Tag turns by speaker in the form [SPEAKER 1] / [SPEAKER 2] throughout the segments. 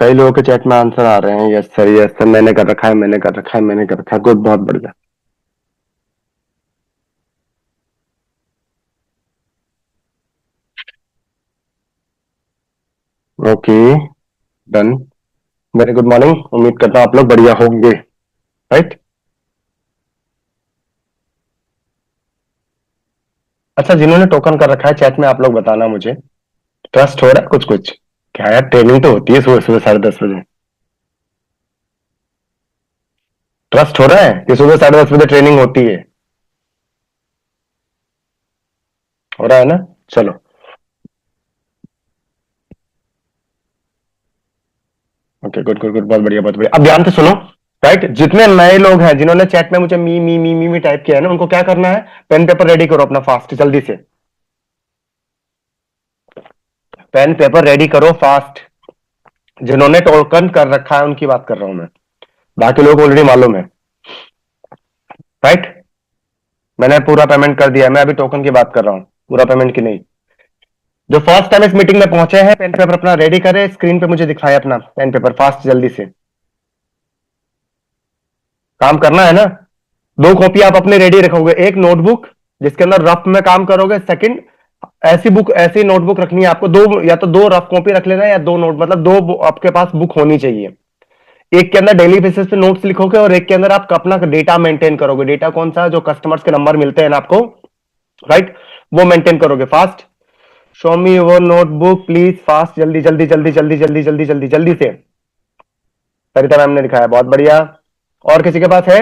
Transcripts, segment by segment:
[SPEAKER 1] कई लोगों के चैट में आंसर आ रहे हैं, यस सर, मैंने कर रखा है, मैंने कर रखा है, मैंने कर रखा है। गुड, बहुत बढ़िया। Okay, done. Very good morning, उम्मीद करता हूँ आप लोग बढ़िया होंगे। राइट। अच्छा, जिन्होंने टोकन कर रखा है चैट में, आप लोग बताना मुझे, ट्रस्ट हो रहा है कुछ कुछ? क्या यार, ट्रेनिंग तो होती है सुबह सुबह 10:30 बजे। ट्रस्ट हो रहा है कि सुबह 10:30 बजे ट्रेनिंग होती है? हो रहा है ना? चलो। ओके, गुड गुड गुड, बहुत बढ़िया बहुत बढ़िया। अब ध्यान से सुनो। राइट, जितने नए लोग हैं जिन्होंने चैट में मुझे मी टाइप किया है ना, उनको क्या करना है? पेन पेपर रेडी करो अपना फास्ट, जल्दी से। पेन पेपर रेडी करो फास्ट। जिन्होंने टोकन कर रखा है उनकी बात कर रहा हूं मैं। बाकी लोग ऑलरेडी मालूम है। राइट। मैंने पूरा पेमेंट कर दिया है, मैं अभी टोकन की बात कर रहा हूं, पूरा पेमेंट की नहीं। जो फर्स्ट टाइम इस मीटिंग में पहुंचे हैं, पेन पेपर अपना रेडी करें, स्क्रीन पे मुझे दिखाएं अपना पेन पेपर फास्ट, जल्दी से। काम करना है ना? दो कॉपी आप अपने रेडी रखोगे, एक नोटबुक जिसके अंदर रफ में काम करोगे, सेकंड ऐसी बुक, ऐसी नोटबुक रखनी है आपको दो, या तो दो रफ कॉपी रख लेना है, या दो नोट, मतलब दो आपके पास बुक होनी चाहिए। एक के अंदर डेली बेसिस पे नोट्स लिखोगे, और एक के अंदर आप अपना डेटा मेंटेन करोगे। डेटा कौन सा? जो कस्टमर्स के नंबर मिलते हैं ना आपको, राइट, वो मेंटेन करोगे fast. Show me your notebook please, fast, जल्दी जल्दी जल्दी जल्दी जल्दी जल्दी जल्दी जल्दी से। सरिता मैम ने दिखाया, बहुत बढ़िया। और किसी के पास है?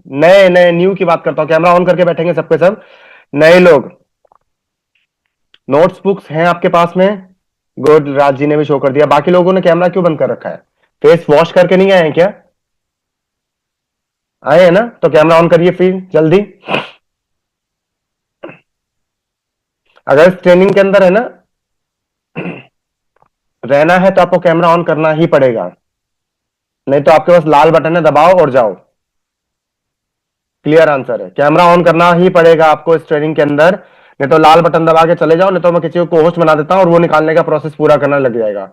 [SPEAKER 1] नए नए न्यू की बात करता हूं, कैमरा ऑन करके बैठेंगे सबके सब। नए लोग, नोट्स बुक्स हैं आपके पास में? गुड, राज जी ने भी शो कर दिया। बाकी लोगों ने कैमरा क्यों बंद कर रखा है? फेस वॉश करके नहीं आए हैं क्या? आए हैं ना? तो कैमरा ऑन करिए फिर जल्दी। अगर इस ट्रेनिंग के अंदर है ना रहना है, तो आपको कैमरा ऑन करना ही पड़ेगा, नहीं तो आपके पास लाल बटन है, दबाओ और जाओ। क्लियर आंसर है, कैमरा ऑन करना ही पड़ेगा आपको इस ट्रेनिंग के अंदर, नहीं तो लाल बटन दबा के चले जाओ, नहीं तो मैं किसी को होस्ट बना देता हूं और वो निकालने का प्रोसेस पूरा करना लग जाएगा।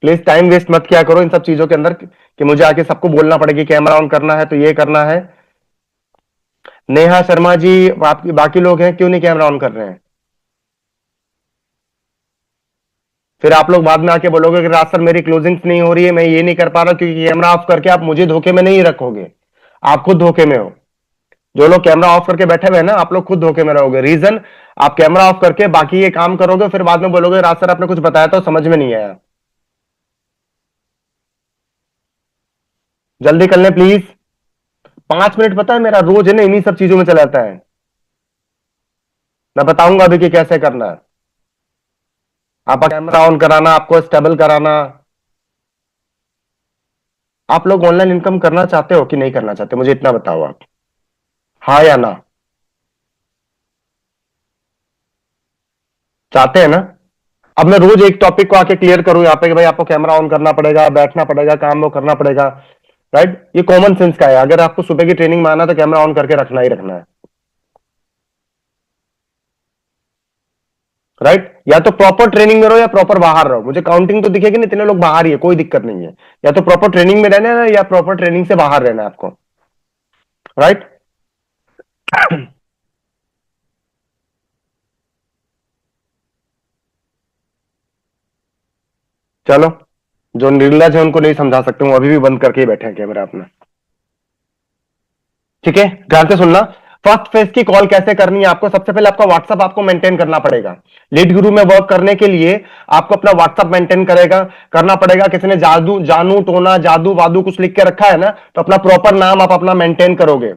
[SPEAKER 1] प्लीज टाइम वेस्ट मत किया करो इन सब चीजों के अंदर, कि मुझे आके सबको बोलना पड़ेगा कैमरा ऑन करना है तो ये करना है। नेहा शर्मा जी, बाकी लोग हैं, क्यों नहीं कैमरा ऑन कर रहे हैं? फिर आप लोग बाद में आके बोलोगे कि राज सर मेरी क्लोजिंग्स नहीं हो रही है, मैं ये नहीं कर पा रहा, क्योंकि कैमरा ऑफ करके आप मुझे धोखे में नहीं रखोगे, आप खुद धोखे में हो। जो लोग कैमरा ऑफ करके बैठे हुए हैं ना, आप लोग खुद धोखे में रहोगे। रीजन, आप कैमरा ऑफ करके बाकी ये काम करोगे, फिर बाद में बोलोगे राज सर आपने कुछ बताया तो समझ में नहीं आया। जल्दी कर लें प्लीज। 5 मिनट पता है मेरा रोज है ना इन्हीं सब चीजों में चला जाता है। मैं बताऊंगा अभी कि कैसे करना है। आपका कैमरा ऑन कराना, आपको स्टेबल कराना। आप लोग ऑनलाइन इनकम करना चाहते हो कि नहीं करना चाहते, मुझे इतना बताओ आप, हाँ या ना? चाहते हैं ना? अब मैं रोज एक टॉपिक को आके क्लियर करूं यहाँ पे कि भाई आपको कैमरा ऑन करना पड़ेगा, बैठना पड़ेगा, काम वो करना पड़ेगा। राइट, ये कॉमन सेंस का है। अगर आपको सुबह की ट्रेनिंग में आना तो कैमरा ऑन करके रखना ही रखना है। राइट, या तो प्रॉपर ट्रेनिंग में रहो या प्रॉपर बाहर रहो, मुझे काउंटिंग तो दिखेगी नहीं, इतने लोग बाहर ही है, कोई दिक्कत नहीं है। या तो प्रॉपर ट्रेनिंग में रहना है या प्रॉपर ट्रेनिंग से बाहर रहना है आपको। राइट। चलो, जो निर्लज है उनको नहीं समझा सकते हूँ, अभी भी बंद करके ही बैठे हैं कैमरा अपना। ठीक है, ध्यान से सुनना। फर्स्ट फेज की कॉल कैसे करनी है आपको? सबसे पहले आपका व्हाट्सअप आपको मेंटेन करना पड़ेगा। लीड गुरु में वर्क करने के लिए आपको अपना व्हाट्सअप मेंटेन करेगा करना पड़ेगा। किसी ने जादू जानू टोना जादू वादू कुछ लिख के रखा है ना, तो अपना प्रॉपर नाम आप अपना मेंटेन करोगे।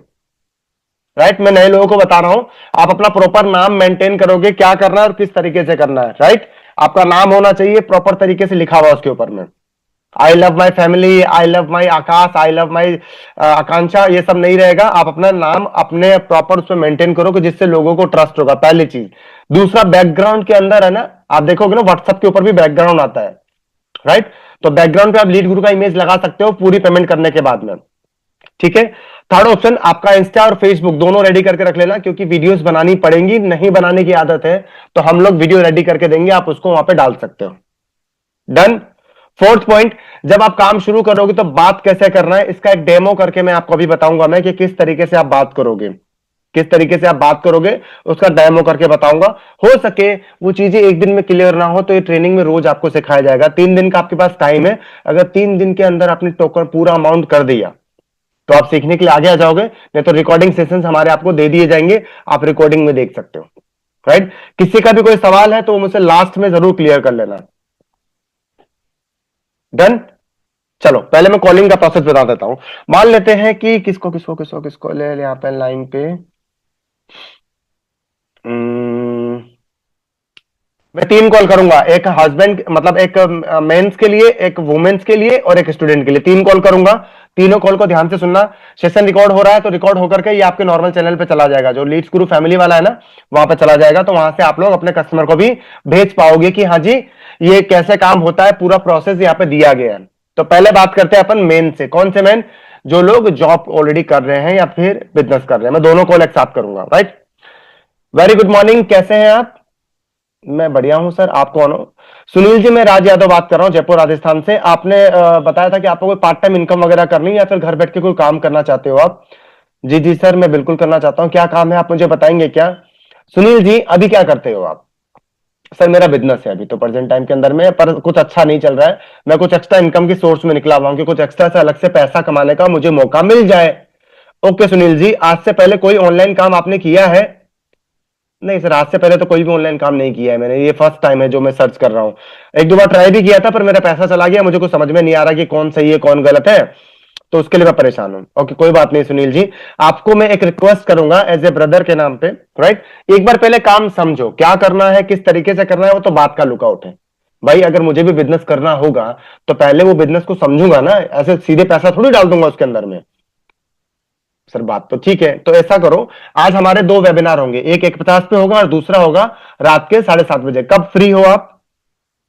[SPEAKER 1] राइट, मैं नए लोगों को बता रहा हूं, आप अपना प्रॉपर नाम मेंटेन करोगे, क्या करना है और किस तरीके से करना है। राइट, आपका नाम होना चाहिए प्रॉपर तरीके से लिखा हुआ उसके ऊपर में। I love my family, I love my Akash, I love my Akanksha, ये सब नहीं रहेगा। आप अपना नाम अपने प्रॉपर उसमें मेंटेन करोगे, जिससे लोगों को ट्रस्ट होगा, पहली चीज। दूसरा, बैकग्राउंड के अंदर है ना, आप देखोगे ना व्हाट्सएप के ऊपर भी बैकग्राउंड आता है। राइट, तो बैकग्राउंड पे आप लीड गुरु का इमेज लगा सकते हो पूरी पेमेंट करने के बाद में। ठीक है, थर्ड ऑप्शन आपका इंस्टा और फेसबुक दोनों रेडी करके रख लेना, क्योंकि वीडियोस बनानी पड़ेंगी, नहीं बनाने की आदत है तो हम लोग वीडियो रेडी करके देंगे, आप उसको वहां पे डाल सकते हो। डन। फोर्थ पॉइंट, जब आप काम शुरू करोगे तो बात कैसे करना है, इसका एक डेमो करके मैं आपको अभी बताऊंगा मैं कि किस तरीके से आप बात करोगे, किस तरीके से आप बात करोगे उसका डेमो करके बताऊंगा। हो सके वो चीजें एक दिन में क्लियर ना हो तो ये ट्रेनिंग में रोज आपको सिखाया जाएगा। 3 दिन का आपके पास टाइम है, अगर 3 दिन के अंदर आपने टोकन पूरा अमाउंट कर दिया तो आप सीखने के लिए आगे आ जाओगे, नहीं तो रिकॉर्डिंग सेशंस हमारे आपको दे दिए जाएंगे, आप रिकॉर्डिंग में देख सकते हो। राइट। किसी का भी कोई सवाल है तो वो मुझसे लास्ट में जरूर क्लियर कर लेना। डन। चलो पहले मैं कॉलिंग का प्रोसेस बता देता हूं। मान लेते हैं कि किसको किसको किसको किसको ले यहां पे लाइन पे। मैं 3 कॉल करूंगा, एक हस्बैंड मतलब एक मेंस के लिए, एक वुमेन्स के लिए और एक स्टूडेंट के लिए 3 कॉल करूंगा। तीनों कॉल को ध्यान से सुनना। सेशन रिकॉर्ड हो रहा है तो रिकॉर्ड होकर के ये आपके नॉर्मल चैनल पे चला जाएगा, जो लीड्स गुरु फैमिली वाला है ना, वहां पे चला जाएगा, तो वहां से आप लोग अपने कस्टमर को भी भेज पाओगे कि हाँ जी ये कैसे काम होता है, पूरा प्रोसेस यहाँ पे दिया गया है। तो पहले बात करते हैं अपन मेन से। कौन से मेन? जो लोग जॉब ऑलरेडी कर रहे हैं या फिर बिजनेस कर रहे हैं। मैं दोनों कॉल एक साथ करूंगा। राइट। वेरी गुड मॉर्निंग, कैसे हैं आप? मैं बढ़िया हूं सर, आप कौन हो? सुनील जी, मैं राज यादव बात कर रहा हूं जयपुर राजस्थान से। आपने बताया था कि आपको कोई पार्ट टाइम इनकम वगैरह करनी है या फिर घर बैठ के कोई काम करना चाहते हो आप? जी जी सर, मैं बिल्कुल करना चाहता हूं। क्या काम है, आप मुझे बताएंगे क्या? सुनील जी, अभी क्या करते हो आप? सर मेरा बिजनेस है अभी तो प्रेजेंट टाइम के अंदर में, पर कुछ अच्छा नहीं चल रहा है। मैं कुछ एक्स्ट्रा इनकम की सोर्स में निकला हुआ हूं कि कुछ एक्स्ट्रा से अलग से पैसा कमाने का मुझे मौका मिल जाए। ओके सुनील जी, आज से पहले कोई ऑनलाइन काम आपने किया है? नहीं सर, आज से पहले तो कोई भी ऑनलाइन काम नहीं किया है मैंने, ये फर्स्ट टाइम है जो मैं सर्च कर रहा हूं। एक दो बार ट्राई भी किया था पर मेरा पैसा चला गया, मुझे कुछ समझ में नहीं आ रहा कि कौन सही है कौन गलत है, तो उसके लिए मैं परेशान हूं। ओके कोई बात नहीं सुनील जी, आपको मैं एक रिक्वेस्ट करूंगा एज ए ब्रदर के नाम पे। राइट। एक बार पहले काम समझो क्या करना है, किस तरीके से करना है, वो तो बात का लुकआउट है। भाई अगर मुझे भी बिजनेस करना होगा तो पहले वो बिजनेस को समझूंगा ना, ऐसे सीधे पैसा थोड़ी डाल दूंगा उसके अंदर में। सर बात तो ठीक है, तो ऐसा करो, आज हमारे 2 वेबिनार होंगे, एक 1:50 पे होगा और दूसरा होगा रात के 7:30 बजे। कब फ्री हो आप?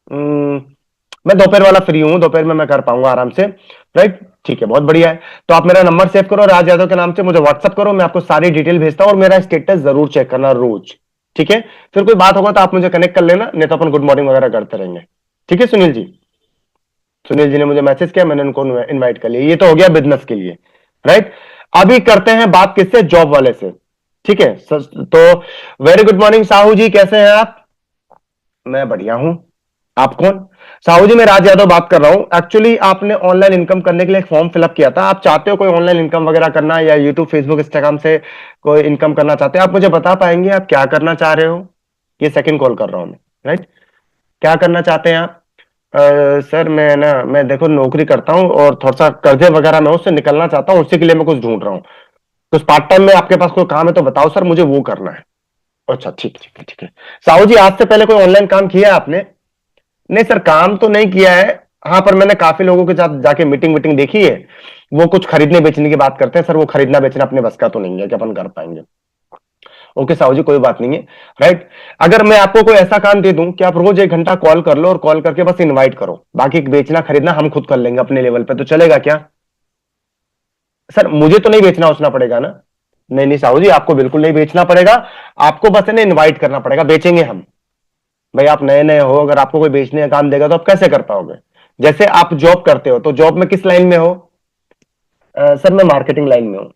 [SPEAKER 1] हम्म, मैं दोपहर वाला फ्री हूं, दोपहर में मैं कर पाऊंगा आराम से। राइट। ठीक है, बहुत बढ़िया है। तो आप मेरा नंबर सेव करो, राज यादव के नाम से मुझे व्हाट्सअप करो, मैं आपको सारी डिटेल भेजता हूं और मेरा स्टेटस जरूर चेक करना रोज। ठीक है। फिर कोई बात होगा तो आप मुझे कनेक्ट कर लेना, नहीं तो अपन गुड मॉर्निंग वगैरह करते रहेंगे। ठीक है सुनील जी। सुनील जी ने मुझे मैसेज किया, मैंने उनको इनवाइट कर लिया। ये तो हो गया बिजनेस के लिए। राइट। अभी करते हैं बात किससे? जॉब वाले से। ठीक है तो वेरी गुड मॉर्निंग साहू जी, कैसे हैं आप? मैं बढ़िया हूं। आप कौन? साहू जी, मैं राज यादव बात कर रहा हूं। एक्चुअली आपने ऑनलाइन इनकम करने के लिए एक फॉर्म फिलअप किया था, आप चाहते हो कोई ऑनलाइन इनकम वगैरह करना या यूट्यूब फेसबुक इंस्टाग्राम से कोई इनकम करना चाहते हैं? आप मुझे बता पाएंगे आप क्या करना चाह रहे हो? ये सेकंड कॉल कर रहा हूं मैं। राइट। क्या करना चाहते हैं आप? सर मैं देखो नौकरी करता हूँ और थोड़ा सा कर्जे वगैरह मैं उससे निकलना चाहता हूँ, उसी के लिए मैं कुछ ढूंढ रहा हूँ। कुछ पार्ट टाइम में आपके पास कोई काम है तो बताओ सर, मुझे वो करना है। अच्छा ठीक ठीक है ठीक है। साहू जी, आज से पहले कोई ऑनलाइन काम किया है आपने? नहीं सर, काम तो नहीं किया है। हाँ, पर मैंने काफी लोगों के साथ जाके मीटिंग वीटिंग देखी है, वो कुछ खरीदने बेचने की बात करते हैं सर, वो खरीदना बेचना अपने बस का तो नहीं है कि अपन कर पाएंगे। ओके साहू जी, कोई बात नहीं है। राइट। अगर मैं आपको कोई ऐसा काम दे दूं कि आप रोज 1 घंटा कॉल कर लो और कॉल करके बस इनवाइट करो, बाकी बेचना खरीदना हम खुद कर लेंगे अपने लेवल पे, तो चलेगा क्या? सर मुझे तो नहीं बेचना उचना पड़ेगा ना? नहीं नहीं साहू जी, आपको बिल्कुल नहीं बेचना पड़ेगा, आपको बस इन्हें इनवाइट करना पड़ेगा, बेचेंगे हम। भाई आप नए नए हो, अगर आपको कोई बेचने का काम देगा तो आप कैसे कर पाओगे? जैसे आप जॉब करते हो तो जॉब में किस लाइन में हो? सर मैं मार्केटिंग लाइन में हूँ।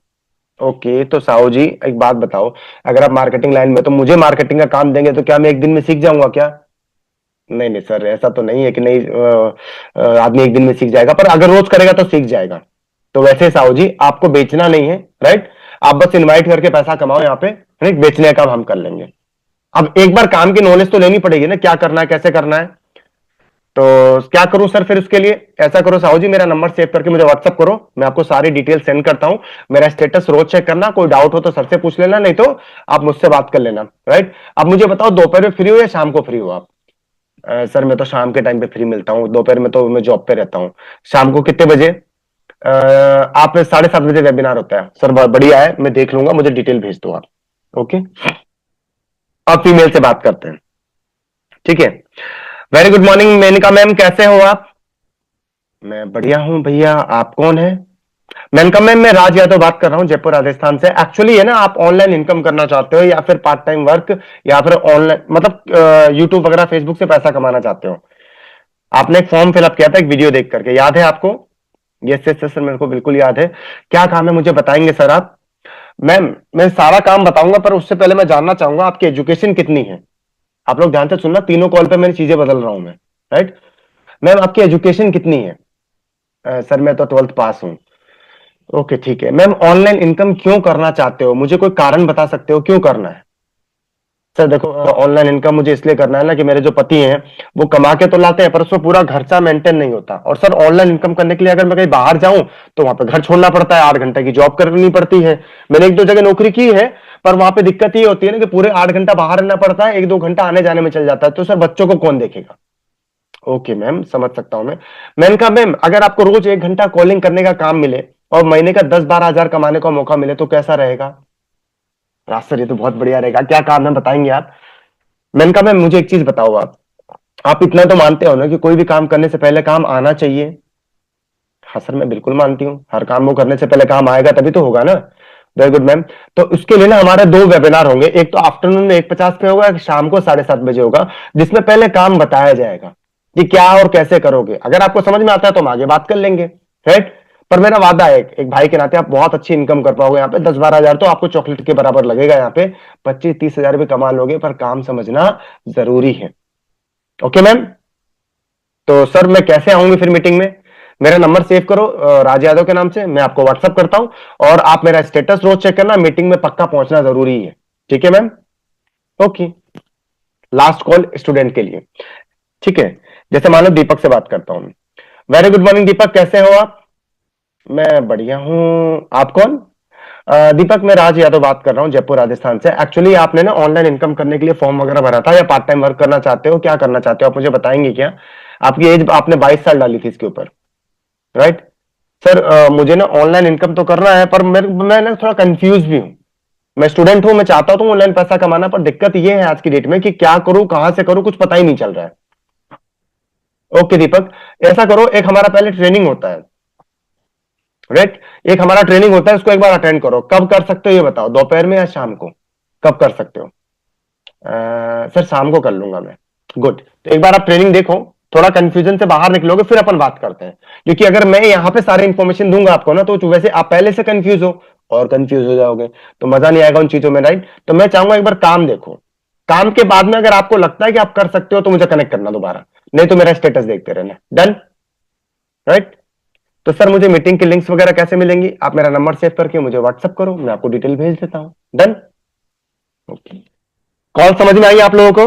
[SPEAKER 1] ओके तो साहू जी एक बात बताओ, अगर आप मार्केटिंग लाइन में हो, तो मुझे मार्केटिंग का काम देंगे तो क्या मैं एक दिन में सीख जाऊंगा क्या? नहीं नहीं सर, ऐसा तो नहीं है कि नहीं आदमी एक दिन में सीख जाएगा, पर अगर रोज करेगा तो सीख जाएगा। तो वैसे साहू जी आपको बेचना नहीं है। राइट। आप बस इनवाइट करके पैसा कमाओ यहाँ पे। राइट। बेचने का काम हम कर लेंगे। अब एक बार काम की नॉलेज तो लेनी पड़ेगी ना, क्या करना है कैसे करना है। तो क्या करूं सर फिर उसके लिए? ऐसा करो साहू जी, मेरा नंबर सेव करके मुझे व्हाट्सअप करो, मैं आपको सारी डिटेल सेंड करता हूं। मेरा स्टेटस रोज चेक करना, कोई डाउट हो तो सर से पूछ लेना, नहीं तो आप मुझसे बात कर लेना। राइट। अब मुझे बताओ, दोपहर में फ्री हो या शाम को फ्री हो आप? सर मैं तो शाम के टाइम पे फ्री मिलता हूँ, दोपहर में तो मैं जॉब पे रहता हूँ। शाम को कितने बजे? आप 7:30 बजे वेबिनार होता है सर, बहुत बढ़िया है, मैं देख लूंगा, मुझे डिटेल भेज दो आप। ओके। अब फीमेल से बात करते हैं। ठीक है। Very good morning Menka ma'am, कैसे हो आप? मैं बढ़िया हूं भैया, आप कौन है? मेनका मैम, मैं राज यादव बात कर रहा हूँ जयपुर राजस्थान से। एक्चुअली है ना, आप ऑनलाइन इनकम करना चाहते हो या फिर पार्ट टाइम वर्क या फिर ऑनलाइन मतलब यूट्यूब वगैरह फेसबुक से पैसा कमाना चाहते हो? आपने एक फॉर्म फिलअप किया था एक वीडियो देख करके, याद है आपको? यस यस यस सर, मेरे को बिल्कुल याद है। क्या काम है मुझे बताएंगे सर आप? मैम, मैं सारा काम बताऊंगा पर उससे पहले मैं जानना चाहूंगा आपकी एजुकेशन कितनी है। आप लोग ध्यान से सुनना, तीनों कॉल पे मेरी चीजें बदल रहा हूं मैं। राइट। मैम, आपकी एजुकेशन कितनी है? सर मैं तो 12th पास हूं। ओके ठीक है मैम, ऑनलाइन इनकम क्यों करना चाहते हो, मुझे कोई कारण बता सकते हो क्यों करना है? सर देखो, ऑनलाइन इनकम मुझे इसलिए करना है ना कि मेरे जो पति हैं वो कमा के तो लाते हैं पर उसमें पूरा खर्चा मेंटेन नहीं होता। और सर ऑनलाइन इनकम करने के लिए अगर मैं कहीं बाहर जाऊं तो वहां पे घर छोड़ना पड़ता है, 8 घंटे की जॉब करनी पड़ती है। मैंने एक दो जगह नौकरी की है, पर वहां पे दिक्कत ये होती है ना कि पूरे 8 घंटा बाहर रहना पड़ता है, 1-2 घंटा आने जाने में चल जाता है, तो सर बच्चों को कौन देखेगा? ओके मैम, समझ सकता हूं मैं। मैंने कहा मैम, अगर आपको रोज 1 घंटा कॉलिंग करने का काम मिले और महीने का 10-12 हजार कमाने का मौका मिले तो कैसा रहेगा? राज सर ये तो बहुत बढ़िया रहेगा, क्या काम है बताएंगे आप? मैंने कहा मैम, मुझे एक चीज बताओ आप इतना तो मानते हो ना कि कोई भी काम करने से पहले काम आना चाहिए? हाँ सर, मैं बिल्कुल मानती हूँ, हर काम वो करने से पहले काम आएगा तभी तो होगा ना। Very good ma'am. तो उसके लिए ना हमारे दो वेबिनार होंगे, एक तो आफ्टरनून में 1:50 पे होगा, एक शाम को 7:30 बजे होगा, जिसमें पहले काम बताया जाएगा कि क्या और कैसे करोगे। अगर आपको समझ में आता है तो हम आगे बात कर लेंगे। राइट। पर मेरा वादा है, एक भाई के नाते आप बहुत अच्छी इनकम कर पाओगे यहाँ पे। 10-12 हजार तो आपको चॉकलेट के बराबर लगेगा यहाँ पे। 25-30 हजार भी कमा लोगे, पर काम समझना जरूरी है। Okay ma'am. तो सर मैं कैसे आऊंगी फिर मीटिंग में? मेरा नंबर सेव करो, राज यादव के नाम से, मैं आपको व्हाट्सअप करता हूं। और आप मेरा स्टेटस रोज चेक करना, मीटिंग में पक्का पहुंचना जरूरी है। ठीक है ma'am? Okay. Last call student के लिए। ठीक है। जैसे मानो दीपक से बात करता हूं। वेरी गुड मॉर्निंग दीपक, कैसे हो आप? मैं बढ़िया हूं। आप कौन? दीपक, मैं राज यादव बात कर रहा हूं जयपुर राजस्थान से। एक्चुअली आपने ना ऑनलाइन इनकम करने के लिए फॉर्म वगैरह भरा था, या पार्ट टाइम वर्क करना चाहते हो, क्या करना चाहते हो आप मुझे बताएंगे क्या? आपकी एज आपने 22 साल डाली थी इसके ऊपर। राइट। सर मुझे ना ऑनलाइन इनकम तो करना है, पर मैं ना थोड़ा कंफ्यूज भी हूँ। मैं स्टूडेंट हूं, मैं चाहता हूं ऑनलाइन पैसा कमाना, पर दिक्कत ये है आज की डेट में कि क्या करूं कहां से करूं, कुछ पता ही नहीं चल रहा है। ओके दीपक, ऐसा करो, एक हमारा पहले ट्रेनिंग होता है। राइट। एक हमारा ट्रेनिंग होता है, उसको एक बार अटेंड करो। कब कर सकते हो ये बताओ, दोपहर में या शाम को? कब कर सकते हो? सर शाम को कर लूंगा मैं। गुड, तो एक बार आप ट्रेनिंग देखो, थोड़ा कंफ्यूजन से बाहर निकलोगे फिर अपन बात करते हैं। क्योंकि अगर मैं यहाँ पे सारी इंफॉर्मेशन दूंगा आपको ना, तो वैसे आप पहले से कंफ्यूज हो और कंफ्यूज हो जाओगे, तो मजा नहीं आएगा उन चीजों में। राइट। तो मैं चाहूंगा एक बार काम देखो, काम के बाद में अगर आपको लगता है कि आप कर सकते हो तो मुझे कनेक्ट करना दोबारा, नहीं तो मेरा स्टेटस देखते रहना। डन? राइट। तो सर मुझे मीटिंग की लिंक्स वगैरह कैसे मिलेंगी? आप मेरा नंबर सेव करके मुझे व्हाट्सअप करो, मैं आपको डिटेल भेज देता हूं। डन? ओके। कॉल समझ में आई आप लोगों को?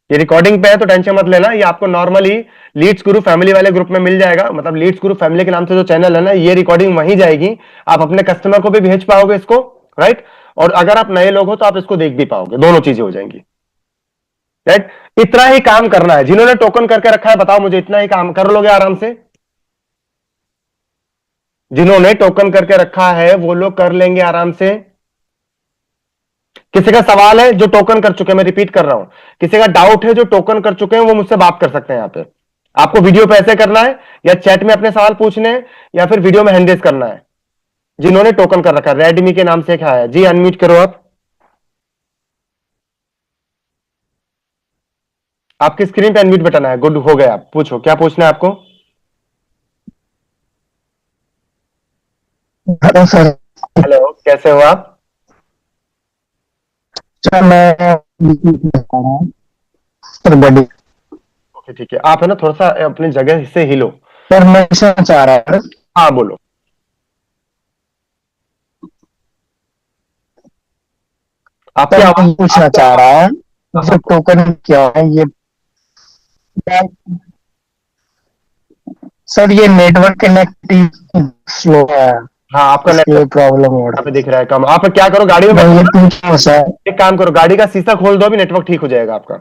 [SPEAKER 1] ये रिकॉर्डिंग पे है तो टेंशन मत लेना, ये आपको नॉर्मली लीड्स गुरु फैमिली वाले ग्रुप में मिल जाएगा। मतलब लीड्स गुरु फैमिली के नाम से जो चैनल है ना, ये रिकॉर्डिंग वहीं जाएगी। आप अपने कस्टमर को भी भेज पाओगे इसको। राइट। और अगर आप नए लोग हो तो आप इसको देख भी पाओगे, दोनों चीजें हो जाएंगी। राइट। इतना ही काम करना है, जिन्होंने टोकन करके रखा है बताओ मुझे, इतना ही काम कर लोगे आराम से? जिन्होंने टोकन करके रखा है वो लोग कर लेंगे आराम से। किसी का सवाल है जो टोकन कर चुके हैं? मैं रिपीट कर रहा हूं, किसी का डाउट है जो टोकन कर चुके हैं वो मुझसे बात कर सकते हैं यहां पे। आपको वीडियो पे ऐसे करना है या चैट में अपने सवाल पूछने हैं या फिर वीडियो में हैंड रेज करना है? जिन्होंने टोकन कर रखा है, रेडमी के नाम से क्या है जी, अनम्यूट करो आप। आपकी स्क्रीन पे अनम्यूट बटन है, गुड हो गया। आप पूछो, क्या पूछना है आपको?
[SPEAKER 2] Hello sir.
[SPEAKER 1] हेलो, कैसे हो आप?
[SPEAKER 2] सर मैं बता रहा हूँ सर बड़ी।
[SPEAKER 1] ओके ठीक है, आप है ना थोड़ा सा अपनी जगह से हिलो।
[SPEAKER 2] सर मैं पूछना चाह रहा है,
[SPEAKER 1] हाँ बोलो। आपकी
[SPEAKER 2] सर मैं
[SPEAKER 1] आवाज
[SPEAKER 2] ये पूछना चाह रहा है
[SPEAKER 1] हाँ
[SPEAKER 2] जो
[SPEAKER 1] हाँ बोलो।
[SPEAKER 2] टोकन क्या है ये? सर ये नेटवर्क कनेक्टिविटी स्लो है,
[SPEAKER 1] हाँ आपका
[SPEAKER 2] इसलिए
[SPEAKER 1] नेटवर्क
[SPEAKER 2] प्रॉब्लम हो
[SPEAKER 1] यहाँ पे
[SPEAKER 2] रही
[SPEAKER 1] दिख रहा है कम। आप क्या करो, गाड़ी में
[SPEAKER 2] है।
[SPEAKER 1] बैठो
[SPEAKER 2] मैं ये
[SPEAKER 1] ना,
[SPEAKER 2] पूछूं सर?
[SPEAKER 1] एक काम करो, गाड़ी का शीशा खोल दो, अभी नेटवर्क ठीक हो जाएगा आपका।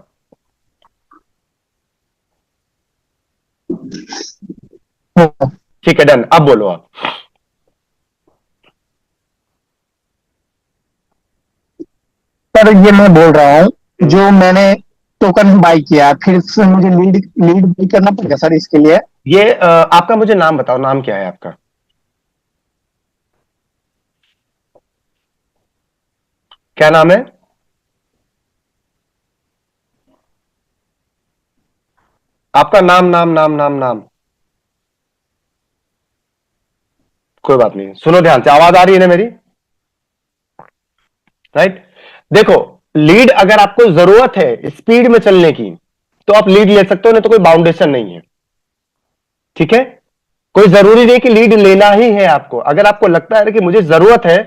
[SPEAKER 1] ठीक है डन, अब बोलो आप।
[SPEAKER 2] सर ये मैं बोल रहा हूँ
[SPEAKER 1] हम्म,
[SPEAKER 2] जो मैंने टोकन बाई किया, फिर से मुझे लीड लीड बाई करना पड़ेगा सर इसके लिए?
[SPEAKER 1] ये आपका मुझे नाम बताओ, नाम क्या है आपका? क्या नाम है? आपका नाम नाम नाम नाम नाम। कोई बात नहीं, सुनो ध्यान से, आवाज आ रही है ना मेरी? राइट। देखो, लीड अगर आपको जरूरत है स्पीड में चलने की तो आप लीड ले सकते हो, नहीं तो कोई बाउंडेशन नहीं है। ठीक है, कोई जरूरी नहीं कि लीड लेना ही है आपको। अगर आपको लगता है कि मुझे जरूरत है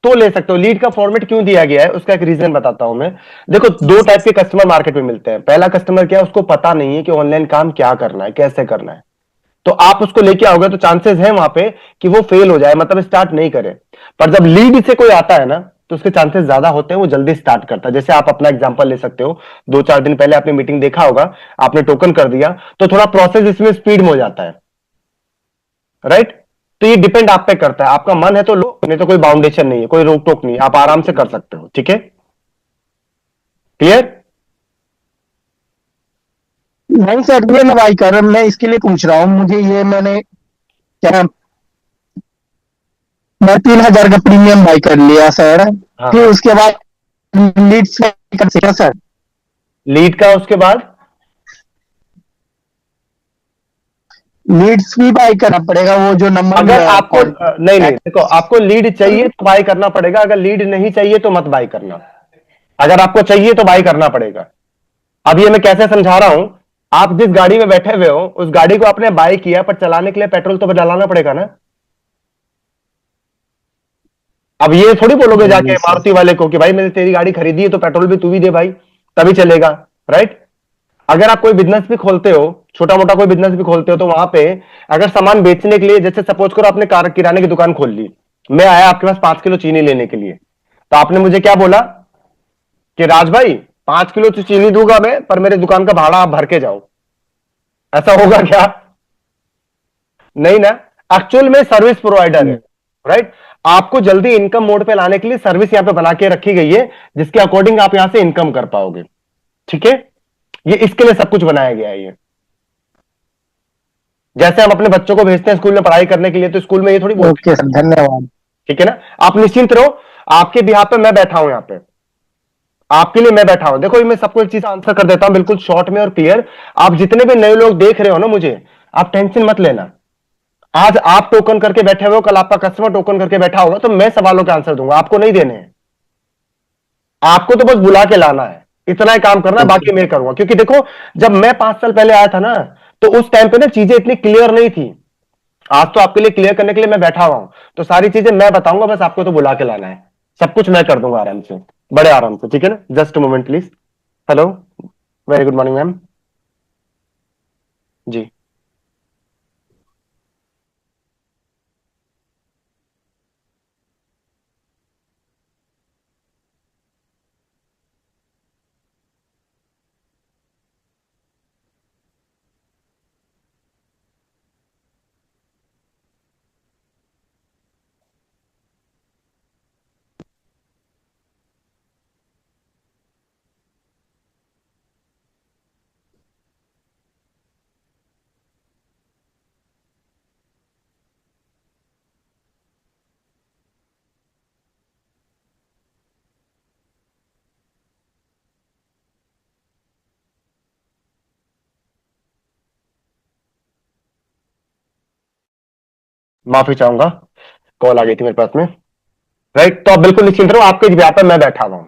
[SPEAKER 1] तो ले सकते हो। लीड का फॉर्मेट क्यों दिया गया है उसका एक रीजन बताता हूं मैं। देखो, दो टाइप के कस्टमर मार्केट में मिलते हैं। पहला कस्टमर क्या है, उसको पता नहीं है कि ऑनलाइन काम क्या करना है, कैसे करना है। तो आप उसको लेके आओगे तो चांसेस है वहां पे कि वो फेल हो जाए, मतलब स्टार्ट नहीं करे। पर जब लीड से कोई आता है ना तो उसके चांसेस ज्यादा होते हैं वो जल्दी स्टार्ट करता है। जैसे आप अपना एग्जांपल ले सकते हो, 2-4 दिन पहले आपने मीटिंग देखा होगा, आपने टोकन कर दिया तो थोड़ा प्रोसेस इसमें स्पीड में हो जाता है। राइट। तो ये डिपेंड आप पे करता है, आपका मन है तो लो, नहीं तो कोई बाउंडेशन नहीं है, कोई रोक टोक नहीं, आप आराम से कर सकते हो। ठीक है, क्लियर?
[SPEAKER 2] नहीं सर, ये मैं बाई कर रहा हूं, मैं इसके लिए पूछ रहा हूँ। मुझे ये मैंने क्या, मैं 3,000 का प्रीमियम बाई कर लिया सर,
[SPEAKER 1] हाँ
[SPEAKER 2] फिर
[SPEAKER 1] हाँ।
[SPEAKER 2] उसके बाद लीड्स कर सकता सर?
[SPEAKER 1] लीड का उसके बाद
[SPEAKER 2] लीड्स भी बाई करना पड़ेगा, वो जो
[SPEAKER 1] अगर
[SPEAKER 2] नंबर
[SPEAKER 1] आपको नहीं नहीं, देखो, आपको लीड चाहिए तो बाई करना पड़ेगा, अगर लीड नहीं चाहिए तो मत बाई करना। अगर आपको चाहिए तो बाई करना पड़ेगा। अब ये मैं कैसे समझा रहा हूं, आप जिस गाड़ी में बैठे हुए हो उस गाड़ी को आपने बाई किया, पर चलाने के लिए पेट्रोल तो डलाना पड़ेगा ना। अब ये थोड़ी बोलोगे जाके
[SPEAKER 2] सर।
[SPEAKER 1] मारुति वाले को कि भाई मैंने तेरी गाड़ी खरीदी है तो पेट्रोल भी तू ही दे भाई, तभी चलेगा। राइट। अगर आप कोई बिजनेस भी खोलते हो, छोटा मोटा कोई बिजनेस भी खोलते हो, तो वहां पे अगर सामान बेचने के लिए, जैसे सपोज करो आपने किराने की दुकान खोल ली, मैं आया आपके पास 5 किलो चीनी लेने के लिए, तो आपने मुझे क्या बोला कि राज भाई 5 किलो तो चीनी दूंगा मैं, पर मेरे दुकान का भाड़ा आप भर के जाओ। ऐसा होगा क्या? नहीं ना। एक्चुअल में सर्विस प्रोवाइडर है। राइट। आपको जल्दी इनकम मोड पे लाने के लिए सर्विस यहां पे बना के रखी गई है, जिसके अकॉर्डिंग आप यहां से इनकम कर पाओगे। ठीक है, ये इसके लिए सब कुछ बनाया गया है। ये जैसे हम अपने बच्चों को भेजते हैं स्कूल में पढ़ाई करने के लिए, तो स्कूल में ये थोड़ी बोलते
[SPEAKER 2] ओके सर, धन्यवाद।
[SPEAKER 1] हैं। ठीक है ना, आप निश्चिंत रहो, आपके बिहार पे मैं बैठा हूं, यहां पे आपके लिए मैं बैठा हूं। देखो, ये मैं सबको एक चीज आंसर कर देता हूं बिल्कुल शॉर्ट में और क्लियर। आप जितने भी नए लोग देख रहे हो ना मुझे, आप टेंशन मत लेना। आज आप टोकन करके बैठे हुए हो, कल आपका कस्टमर टोकन करके बैठा होगा, तो मैं सवालों के आंसर दूंगा, आपको नहीं देने हैं। आपको तो बस बुला के लाना है, इतना ही काम करना है,
[SPEAKER 2] ओके।
[SPEAKER 1] बाकी मैं करूंगा। क्योंकि देखो, जब मैं 5 साल पहले आया था ना, तो उस टाइम पे ना चीजें इतनी क्लियर नहीं थी। आज तो आपके लिए क्लियर करने के लिए मैं बैठा हुआ हूं, तो सारी चीजें मैं बताऊंगा, बस आपको तो बुला के लाना है। सब कुछ मैं कर दूंगा आराम से, बड़े आराम से। ठीक है ना, just moment please. Hello, very good morning ma'am. जी। माफी चाहूंगा, कॉल आ गई थी मेरे पास में। राइट, तो आप बिल्कुल निश्चिंत रहो, आपके जगह पर मैं बैठा हुआ हूं।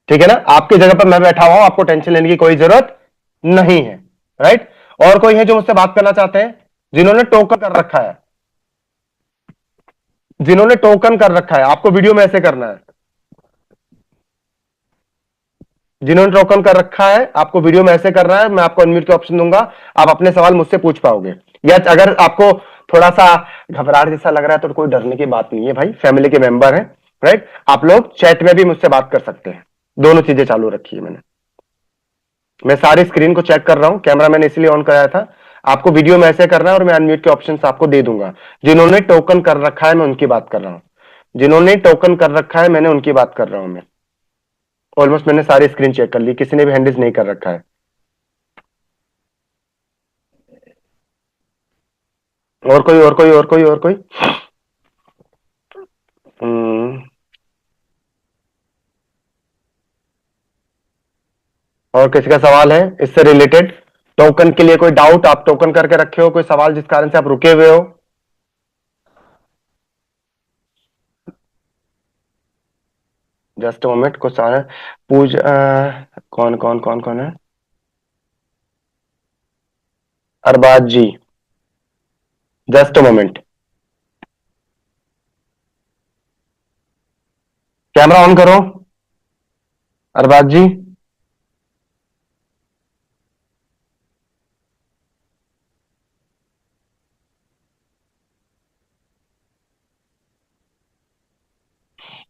[SPEAKER 1] ठीक है ना, आपकी जगह पर मैं बैठा हुआ हूं, आपको टेंशन लेने की कोई जरूरत नहीं है। राइट। और कोई है जो मुझसे बात करना चाहते हैं, जिन्होंने टोकन कर रखा है? जिन्होंने टोकन कर रखा है, आपको वीडियो में ऐसे करना है। जिन्होंने टोकन कर रखा है आपको वीडियो में ऐसे करना है, मैं आपको अनम्यूट का ऑप्शन दूंगा, आप अपने सवाल मुझसे पूछ पाओगे। या अगर आपको थोड़ा सा घबराहट जैसा लग रहा है तो कोई डरने की बात नहीं है भाई, फैमिली के मेंबर हैं। राइट, आप लोग चैट में भी मुझसे बात कर सकते हैं, दोनों चीजें चालू रखी है मैंने। मैं सारी स्क्रीन को चेक कर रहा हूं, कैमरा मैंने इसलिए ऑन कराया था। आपको वीडियो में ऐसे करना है और मैं अनम्यूट के ऑप्शन आपको दे दूंगा। जिन्होंने टोकन कर रखा है मैं उनकी बात कर रहा हूं, जिन्होंने टोकन कर रखा है मैंने उनकी बात कर रहा हूं मैं। ऑलमोस्ट मैंने सारी स्क्रीन चेक कर ली, किसी ने भी हैंड रेज नहीं कर रखा है। और कोई और कोई और कोई और कोई? हम्म, और किसी का सवाल है इससे रिलेटेड? टोकन के लिए कोई डाउट? आप टोकन करके रखे हो, कोई सवाल जिस कारण से आप रुके हुए हो? जस्ट मोमेंट, कुछ आ रहा है। कौन कौन कौन कौन है? अरबाज जी, जस्ट मोमेंट, कैमरा ऑन करो अरबाज जी।